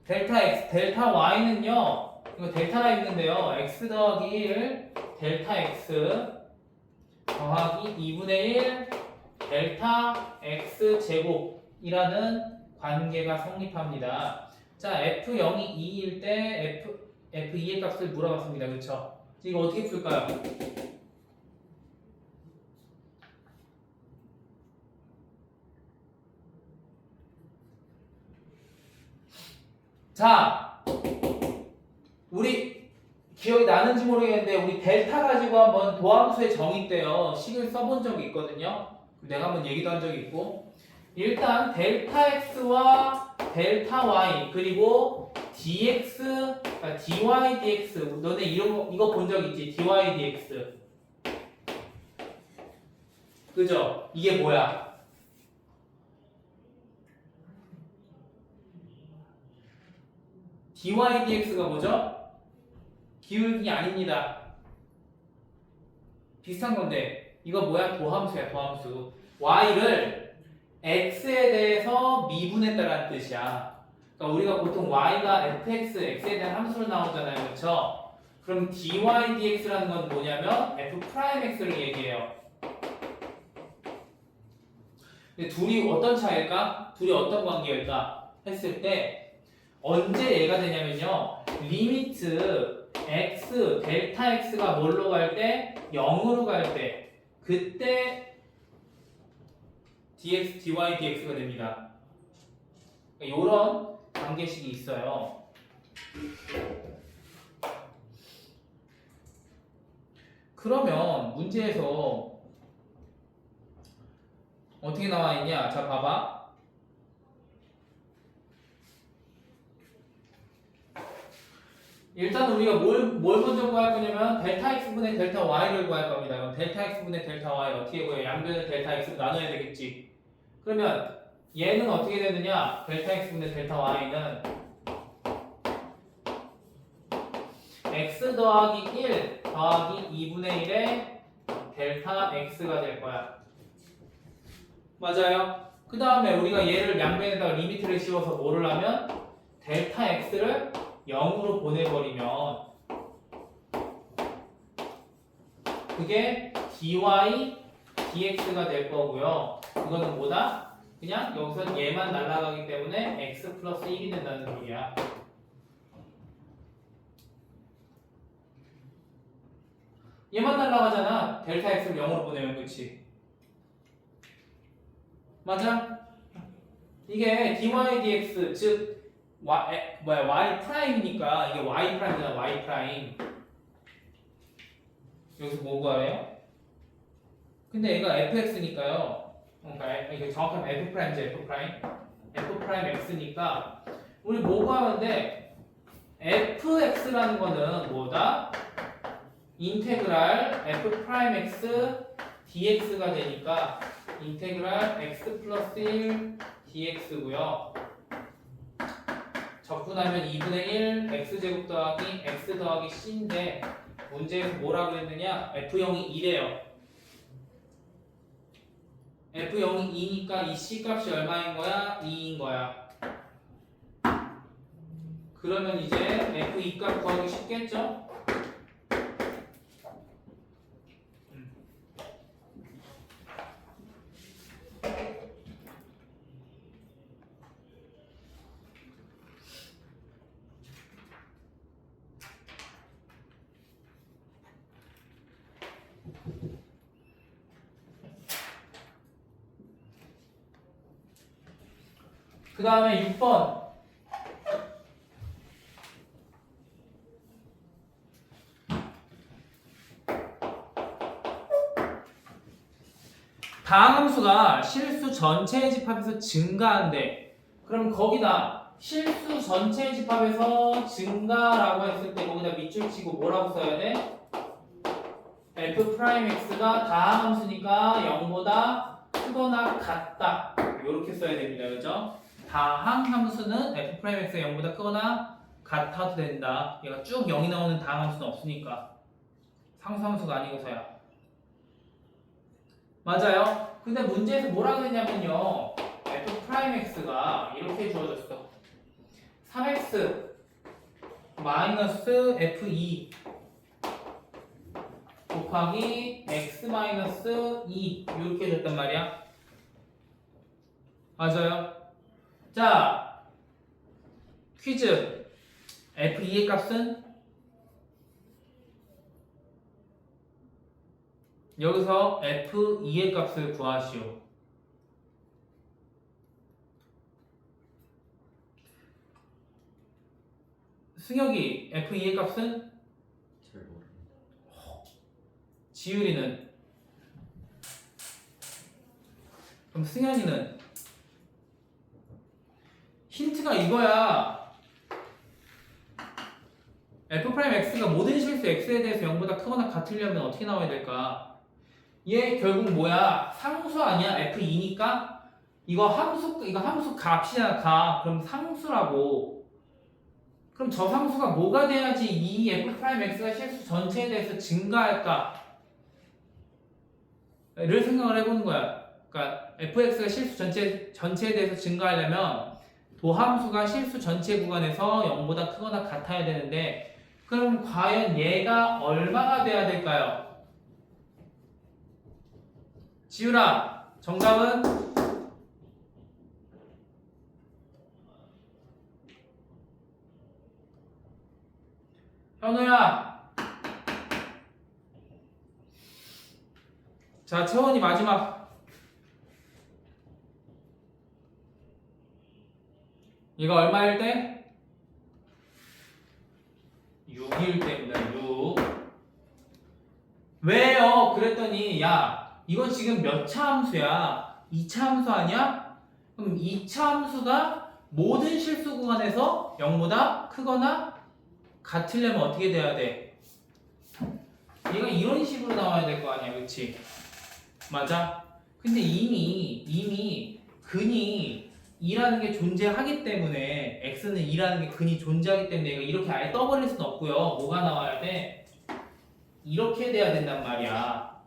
델타 x, 델타 y는요. 이거 델타가 있는데요. x 더하기 1 델타 x 더하기 2분의 1 델타 x 제곱이라는 관계가 성립합니다. 자, f0이 2일 때 f2의 값을 물어봤습니다. 그렇죠? 이거 어떻게 풀까요? 자, 우리 기억이 나는지 모르겠는데 우리 델타 가지고 한번 도함수의 정의 때요 식을 써본 적이 있거든요. 내가 한번 얘기도 한 적이 있고 일단 델타 x와 델타 y 그리고 dx, 그러니까 dy dx 너네 이거 본 적 있지? dy dx 그죠? 이게 뭐야? dy dx가 뭐죠? 기울기 아닙니다. 비슷한 건데 이거 뭐야? 도함수야 도함수. y를 x에 대해서 미분했다라는 뜻이야. 그러니까 우리가 보통 y가 fx, x에 대한 함수로 나오잖아요. 그렇죠? 그럼 dy dx라는 건 뭐냐면 f'x를 얘기해요. 근데 둘이 어떤 차이일까? 둘이 어떤 관계일까? 했을 때 언제 얘가 되냐면요. 리미트 x, 델타 x가 뭘로 갈 때? 0으로 갈 때 그때 dx, dy, dx가 됩니다. 이런 관계식이 있어요. 그러면 문제에서 어떻게 나와 있냐? 자, 봐봐. 일단 우리가 뭘 먼저 구할 거냐면 델타 x분의 델타 y를 구할 겁니다. 그럼 델타 x분의 델타 y 어떻게 구해요? 양변을 델타 x로 나눠야 되겠지. 그러면 얘는 어떻게 되느냐? 델타 x분의 델타 y는 x 더하기 1 더하기 2분의 1의 델타 x가 될 거야. 맞아요? 그 다음에 우리가 얘를 양변에다가 리미트를 씌워서 뭐를 하면 델타 x를 0으로 보내버리면 그게 dy dx가 될 거고요. 그거는 뭐다? 그냥 여기서 얘만 날아가기 때문에 x 플러스 1이 된다는 소리야. 얘만 날아가잖아. 델타 x를 0으로 보내면 그치? 맞아? 이게 dy dx 즉 y 프라임이니까 이게 y 프라임이잖아. y 프라임. 여기서 뭐 구하래요? 근데 얘가 fx니까요. 그러니까 이게 정확하면 f 프라임이죠. f 프라임. f 프라임 x니까 우리 뭐 구하면 돼? fx라는 거는 뭐다? 인테그랄 f 프라임 x dx가 되니까 인테그랄 x 플러스 1 dx고요. 적분하면 2분의 1 x제곱 더하기 x 더하기 c인데 문제에서 뭐라고 했느냐? f0이 2래요. f0이 2니까 이 c 값이 얼마인 거야? 2인 거야. 그러면 이제 f2 값 구하기 쉽겠죠? 그 다음에 6번 다음 함수가 실수 전체의 집합에서 증가한대. 그럼 거기다 실수 전체의 집합에서 증가라고 했을 때 거기다 밑줄 치고 뭐라고 써야 돼? f'x가 다음 함수니까 0보다 크거나 같다. 이렇게 써야 됩니다. 그죠? 다항 함수는 f'x가 0보다 크거나 같아도 된다. 얘가 쭉 0이 나오는 다항 함수는 없으니까. 상수함수가 아니고서야. 맞아요. 근데 문제에서 뭐라고 했냐면요. f'x가 이렇게 주어졌어. 3x 마이너스 f2 곱하기 x 마이너스 2 이렇게 줬단 말이야. 맞아요. 자, 퀴즈. f2의 값은 여기서 f2의 값을 구하시오. 승혁이 f2의 값은? 잘 모릅니다. 지율이는? 그럼 승현이는? 힌트가 이거야. f'x가 모든 실수 x에 대해서 0보다 크거나 같으려면 어떻게 나와야 될까? 얘 결국 뭐야? 상수 아니야? f2니까 이거 함수 값이잖아. 값. 그럼 상수라고. 그럼 저 상수가 뭐가 돼야지 이 f'x가 실수 전체에 대해서 증가할까? 를 생각을 해보는 거야. 그러니까 fx가 실수 전체에 대해서 증가하려면 도함수가 실수 전체 구간에서 0보다 크거나 같아야 되는데 그럼 과연 얘가 얼마가 돼야 될까요? 지율아, 정답은? 현우야. 자, 채원이 마지막. 이거 얼마일 때? 6일 때입니다. 6. 왜요? 그랬더니 야, 이건 지금 몇 차 함수야? 2차 함수 아니야? 그럼 2차 함수가 모든 실수 구간에서 0보다 크거나 같으려면 어떻게 돼야 돼? 얘가 이런 식으로 나와야 될 거 아니야, 그치? 맞아? 근데 이미 근이 2라는 게 존재하기 때문에 x는 2라는 게 근이 존재하기 때문에 얘가 이렇게 아예 떠버릴 수는 없고요. 뭐가 나와야 돼? 이렇게 돼야 된단 말이야.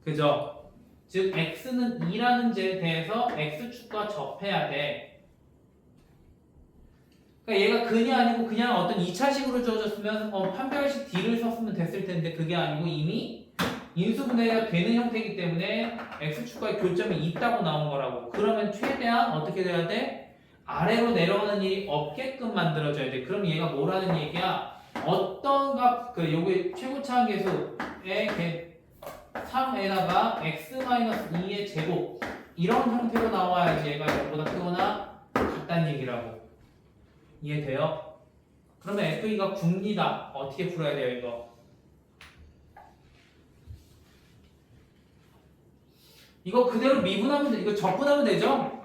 그죠? 즉 x는 2라는 제에 대해서 x축과 접해야 돼. 그러니까 얘가 근이 아니고 그냥 어떤 2차식으로 주어졌으면 판별식 d를 썼으면 됐을 텐데 그게 아니고 이미 인수분해가 되는 형태이기 때문에 x축과의 교점이 있다고 나온 거라고. 그러면 최대한 어떻게 돼야 돼? 아래로 내려오는 일이 없게끔 만들어줘야 돼. 그럼 얘가 뭐라는 얘기야? 어떤 값, 요게 최고차항 계수의 3에다가 x-2의 제곱 이런 형태로 나와야지 얘가 0보다 크거나 같다는 얘기라고. 이해돼요? 그러면 f2가 굽니다. 어떻게 풀어야 돼요 이거? 이거 그대로 미분하면 이거 적분하면 되죠?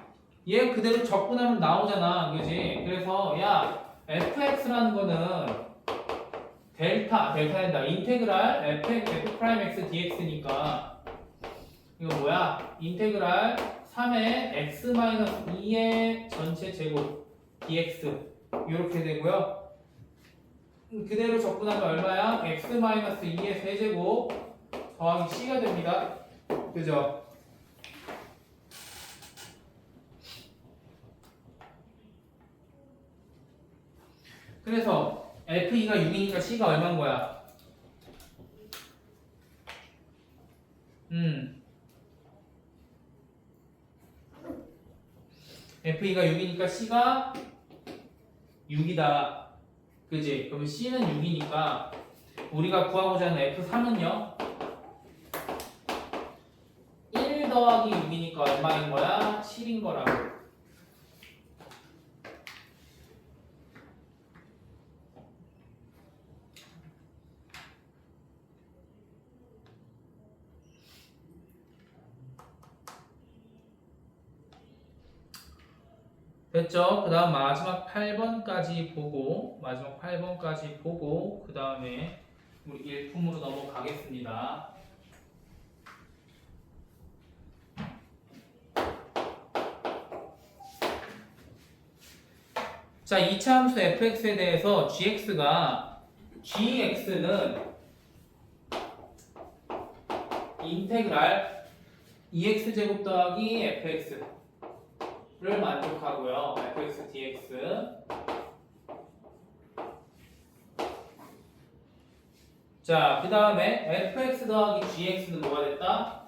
얘 그대로 적분하면 나오잖아, 그지? 그래서 야 fx라는 거는 델타된다 인테그랄 f'x dx니까 이거 뭐야? 인테그랄 3의 x-2의 전체 제곱 dx 이렇게 되고요. 그대로 적분하면 얼마야? x-2의 세제곱 더하기 c가 됩니다. 그죠? 그래서 f2가 6이니까 c가 얼마인 거야? f2가 6이니까 c가 6이다. 그지? 그럼 c는 6이니까 우리가 구하고자 하는 f3은요? 1 더하기 6이니까 얼마인 거야? 7인 거라고. 됐죠? 그 다음 마지막 8번까지 보고 그 다음에 우리 일품으로 넘어가겠습니다. 자, 2차 함수 fx에 대해서 gx는 인테그랄 2x제곱 더하기 fx를 만족하고요. fx dx 자, 그 다음에 fx 더하기 gx는 뭐가 됐다?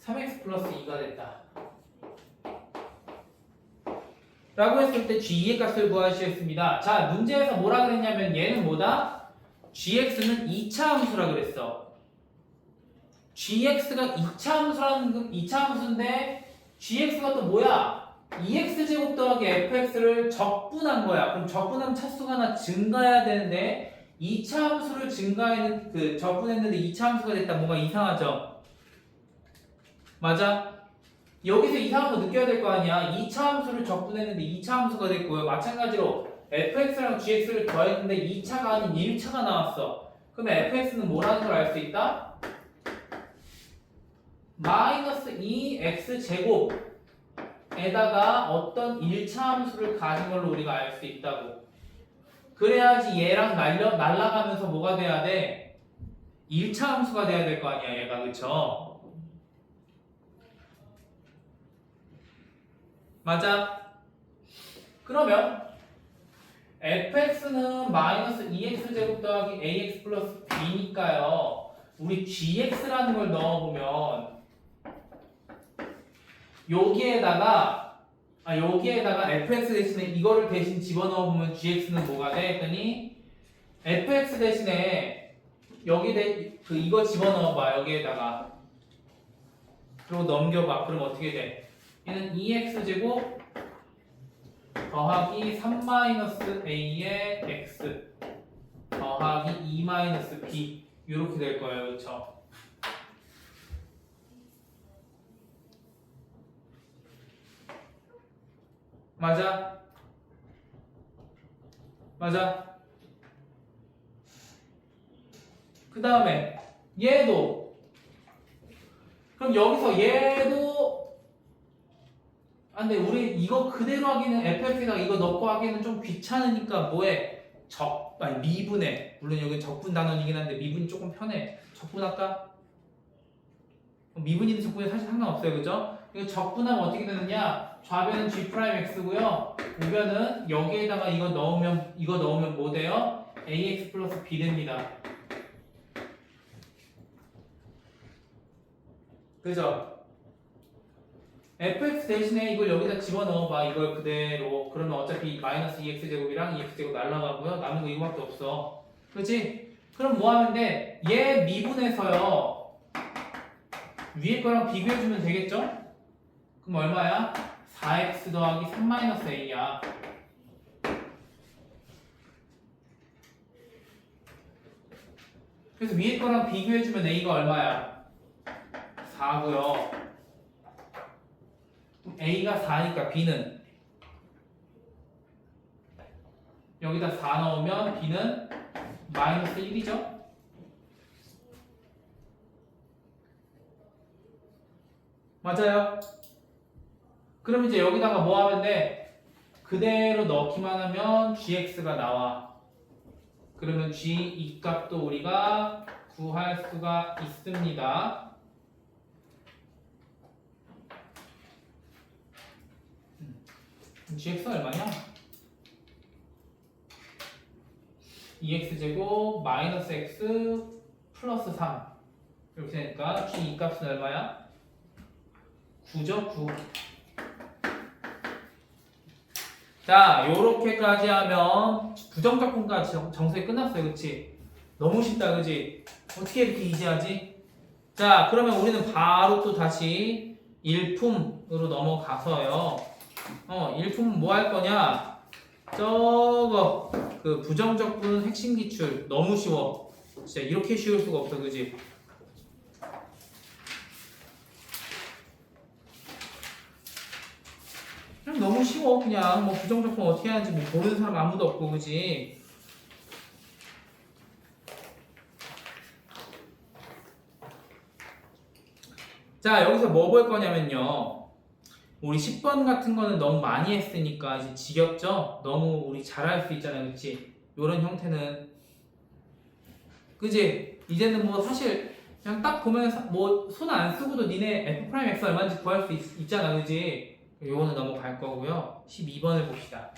(3x 플러스 2가) 됐다 라고 했을 때 g의 값을 구하시겠습니다. 자, 문제에서 뭐라 그랬냐면 얘는 뭐다? gx는 2차 함수라 그랬어. gx가 2차 함수인데 gx가 또 뭐야? 2x제곱 더하기 fx를 적분한 거야. 그럼 적분하면 차수가 하나 증가해야 되는데 2차 함수를 적분했는데 2차 함수가 됐다. 뭔가 이상하죠? 맞아? 여기서 이상한 거 느껴야 될 거 아니야. 2차 함수를 적분했는데 2차 함수가 됐고요. 마찬가지로 fx랑 gx를 더했는데 2차가 아닌 1차가 나왔어. 그러면 fx는 뭐라는 걸 알 수 있다? 마이너스 2x제곱에다가 어떤 1차 함수를 가진 걸로 우리가 알 수 있다고. 그래야지 얘랑 날라가면서 뭐가 돼야 돼? 1차 함수가 돼야 될 거 아니야, 얘가. 그쵸? 맞아? 그러면 fx는 마이너스 2x제곱 더하기 ax 플러스 b니까요. 우리 gx라는 걸 넣어보면 여기에다가 fx 대신에 이거를 대신 집어넣어보면 gx는 뭐가 돼? 했더니 fx 대신에 이거 집어넣어봐. 여기에다가 그리고 넘겨봐. 그럼 어떻게 돼? 얘는 2x제곱 더하기 3-a의 x 더하기 2-b 이렇게 될 거예요. 그쵸? 맞아? 맞아? 그 다음에 얘도 그럼 여기서 얘도 근데 우리 이거 그대로 하기는 fx에다가 이거 넣고 하기는 좀 귀찮으니까 뭐해? 미분해. 물론 여기 적분 단원이긴 한데 미분이 조금 편해. 적분할까? 미분이든 적분이 사실 상관없어요. 그죠? 이거 적분하면 어떻게 되느냐? 좌변은 g'x고요. 우변은 여기에다가 이거 넣으면 뭐 돼요? ax 플러스 b 됩니다. 그죠? fx 대신에 이걸 여기다 집어넣어봐. 이걸 그대로. 그러면 어차피 마이너스 2x제곱이랑 2x제곱 날라가고요. 남은 거 이거밖에 없어. 그치? 그럼 뭐 하면 돼? 얘 미분해서요. 위에 거랑 비교해주면 되겠죠? 그럼 얼마야? 4x 더하기 3-a야. 그래서 위에 거랑 비교해주면 a가 얼마야? 4고요. a가 4니까 b는 여기다 4 넣으면 b는 마이너스 1이죠? 맞아요? 그럼 이제 여기다가 뭐 하면 돼? 그대로 넣기만 하면 gx가 나와. 그러면 g 이 값도 우리가 구할 수가 있습니다. gx가 얼마냐? 2x제곱 마이너스 x 플러스 3 이렇게 되니까 g 이 값은 얼마야? 9죠? 9. 자, 요렇게까지 하면 부정적분까지 정수에 끝났어요. 그치? 너무 쉽다. 그치? 어떻게 이렇게 이지하지? 자, 그러면 우리는 바로 또 다시 일품으로 넘어가서요. 일품은 뭐 할 거냐? 저거 그 부정적분 핵심 기출 너무 쉬워. 진짜 이렇게 쉬울 수가 없어. 그지? 그냥 너무 쉬워. 그냥 뭐 부정적분 어떻게 하는지 뭐 모르는 사람 아무도 없고. 그지? 자, 여기서 뭐 볼 거냐면요. 우리 10번 같은 거는 너무 많이 했으니까 이제 지겹죠? 너무 우리 잘할 수 있잖아요. 그치? 요런 형태는. 그지? 이제는 뭐 사실 그냥 딱 보면 뭐 손 안 쓰고도 니네 f'x 얼마인지 구할 수 있잖아. 그지? 요거는 넘어갈 거고요. 12번을 봅시다.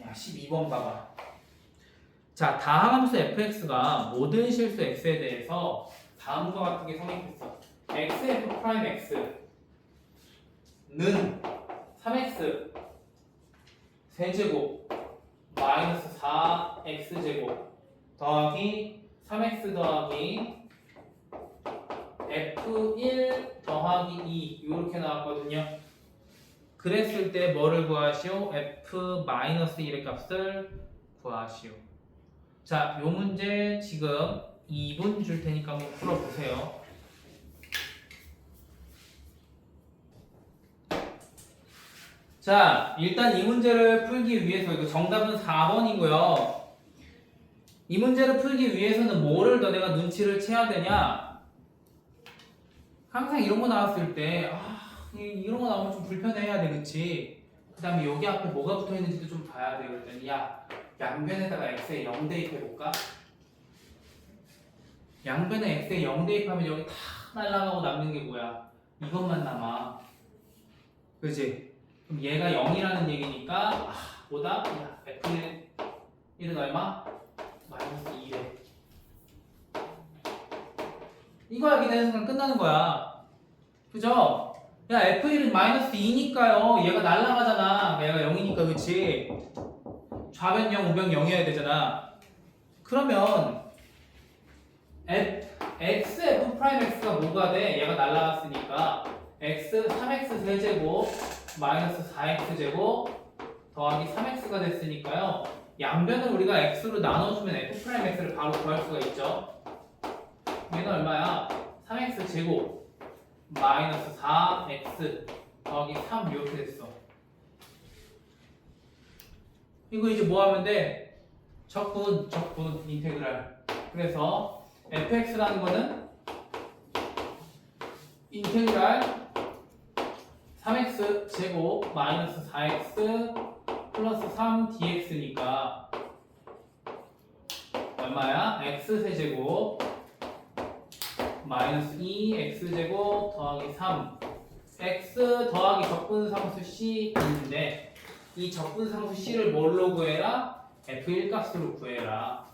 야, 12번 봐봐. 자, 다함수 fx가 모든 실수 x에 대해서 다음과 같은 게 성립했어. xf'x는 3x 세제곱 마이너스 4x제곱 더하기 3x 더하기 f1 더하기 2 이렇게 나왔거든요. 그랬을 때 뭐를 구하시오? f-1의 값을 구하시오. 자, 요 문제 지금 2분 줄 테니까 한번 풀어보세요. 자, 일단 이 문제를 풀기 위해서 이거 정답은 4번이고요. 이 문제를 풀기 위해서는 뭐를 더 내가 눈치를 채야 되냐? 항상 이런 거 나왔을 때 이런 거 나오면 좀 불편해야 돼, 그치? 그 다음에 여기 앞에 뭐가 붙어 있는지도 좀 봐야 돼. 그랬더니 양변에다가 x에 0 대입해볼까? 양변에 x에 0 대입하면 여기 다 날아가고 남는 게 뭐야? 이것만 남아. 그치? 그럼 얘가 0이라는 얘기니까 뭐다? F1은 얼마? 마이너스 2래. 이거 알게 되는 순간 끝나는 거야. 그죠? 야, F1은 마이너스 2니까요. 얘가 날아가잖아. 얘가 0이니까, 그치? 좌변 0, 우변 0이어야 되잖아. 그러면 XF'X가 뭐가 돼? 얘가 날아갔으니까 X 3X 세제곱 마이너스 4X제곱 더하기 3X가 됐으니까요. 양변을 우리가 X로 나눠주면 F'X를 바로 구할 수가 있죠. 얘는 얼마야? 3X 제곱 마이너스 4X 더하기 3 이렇게 됐어. 이거 이제 뭐 하면 돼? 적분 인테그랄. 그래서 fx라는 거는 인테그랄 3x 제곱 마이너스 4x 플러스 3dx니까 얼마야? x 세제곱 마이너스 2x제곱 더하기 3 x 더하기 적분상수 c인데 이 적분상수 c를 뭘로 구해라? f1 값으로 구해라.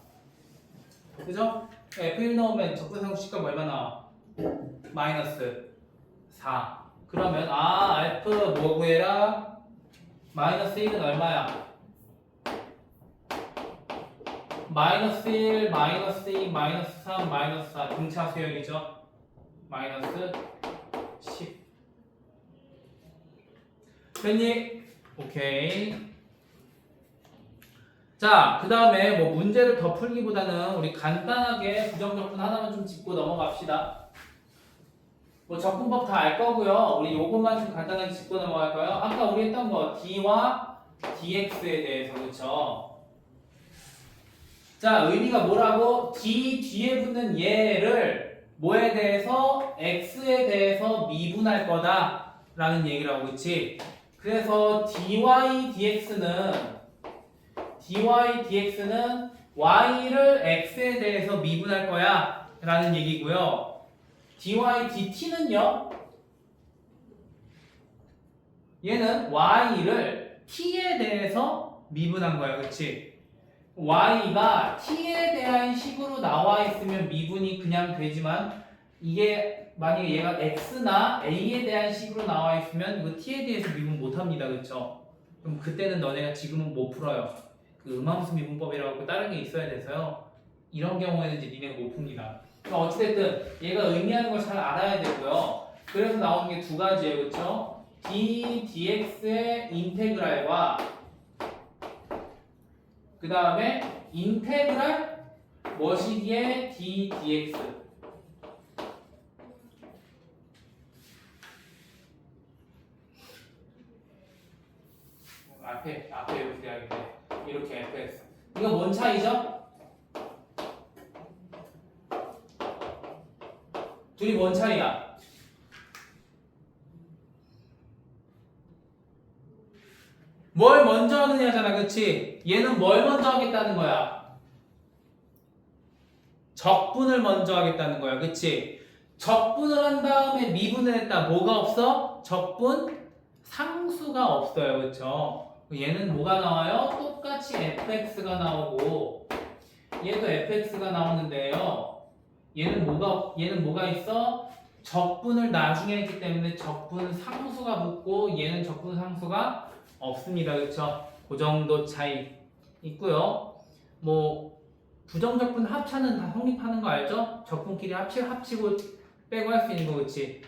그죠? f1 넣으면 적분상수 c값 얼마 나와? 마이너스 4. 그러면 f 뭐 구해라? 마이너스 1은 얼마야? 마이너스 1, 마이너스 2, 마이너스 3, 마이너스 4 등차 수열이죠. 마이너스 10. 됐니? 오케이. 자, 그 다음에 뭐 문제를 더 풀기보다는 우리 간단하게 부정적분 하나만 좀 짚고 넘어갑시다. 뭐 적분법 다 알 거고요. 우리 요것만 좀 간단하게 짚고 넘어갈까요? 아까 우리 했던 거 d와 dx에 대해서, 그쵸? 자, 의미가 뭐라고? d 뒤에 붙는 얘를 뭐에 대해서? x에 대해서 미분할 거다 라는 얘기라고, 그치? 그래서 dy dx는 y를 x에 대해서 미분할 거야 라는 얘기고요. dy dt는요, 얘는 y를 t에 대해서 미분한 거야, 그치? y가 t에 대한 식으로 나와 있으면 미분이 그냥 되지만 이게 만약에 얘가 x나 a에 대한 식으로 나와 있으면 이거 t에 대해서 미분 못 합니다, 그쵸? 그럼 그때는 너네가 지금은 못 풀어요. 그 음함수 미분법이라고 다른 게 있어야 돼서요. 이런 경우에는 이제 니네가 못 풉니다. 그러니까 어찌됐든 얘가 의미하는 걸 잘 알아야 되고요. 그래서 나오는 게 두 가지예요, 그쵸? d dx의 인테그랄과 그 다음에 인테그랄 뭐시기에 d dx. 앞에 이렇게 돼야겠네. 이렇게 fx. 이거 뭔 차이죠? 둘이 뭔 차이야? 뭘 먼저 하느냐잖아, 그치? 얘는 뭘 먼저 하겠다는 거야? 적분을 먼저 하겠다는 거야, 그치? 적분을 한 다음에 미분을 했다. 뭐가 없어? 적분 상수가 없어요, 그쵸? 얘는 뭐가 나와요? 똑같이 fx가 나오고 얘도 fx가 나오는데요. 얘는 뭐가 있어? 적분을 나중에 했기 때문에 적분 상수가 붙고 얘는 적분 상수가 없습니다. 그쵸? 그 정도 차이 있고요. 뭐 부정적분 합차는 다 성립하는 거 알죠? 적분끼리 합치고 빼고 할 수 있는 거, 그치?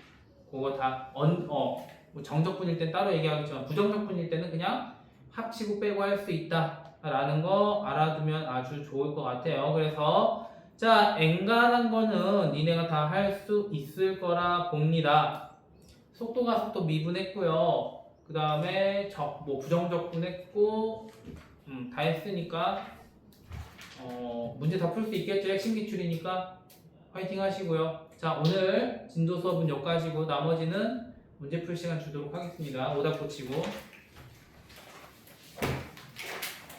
그거 다 뭐 정적분일 땐 따로 얘기하겠지만 부정적분일 때는 그냥 합치고 빼고 할 수 있다 라는 거 알아두면 아주 좋을 것 같아요. 그래서 자, 엔간한 거는 니네가 다 할 수 있을 거라 봅니다. 속도가 속도 미분했고요. 그 다음에 부정적분했고 다 했으니까 문제 다 풀 수 있겠죠. 핵심 기출이니까 화이팅 하시고요. 자, 오늘 진도 수업은 여기까지고 나머지는 문제 풀 시간 주도록 하겠습니다. 오답 고치고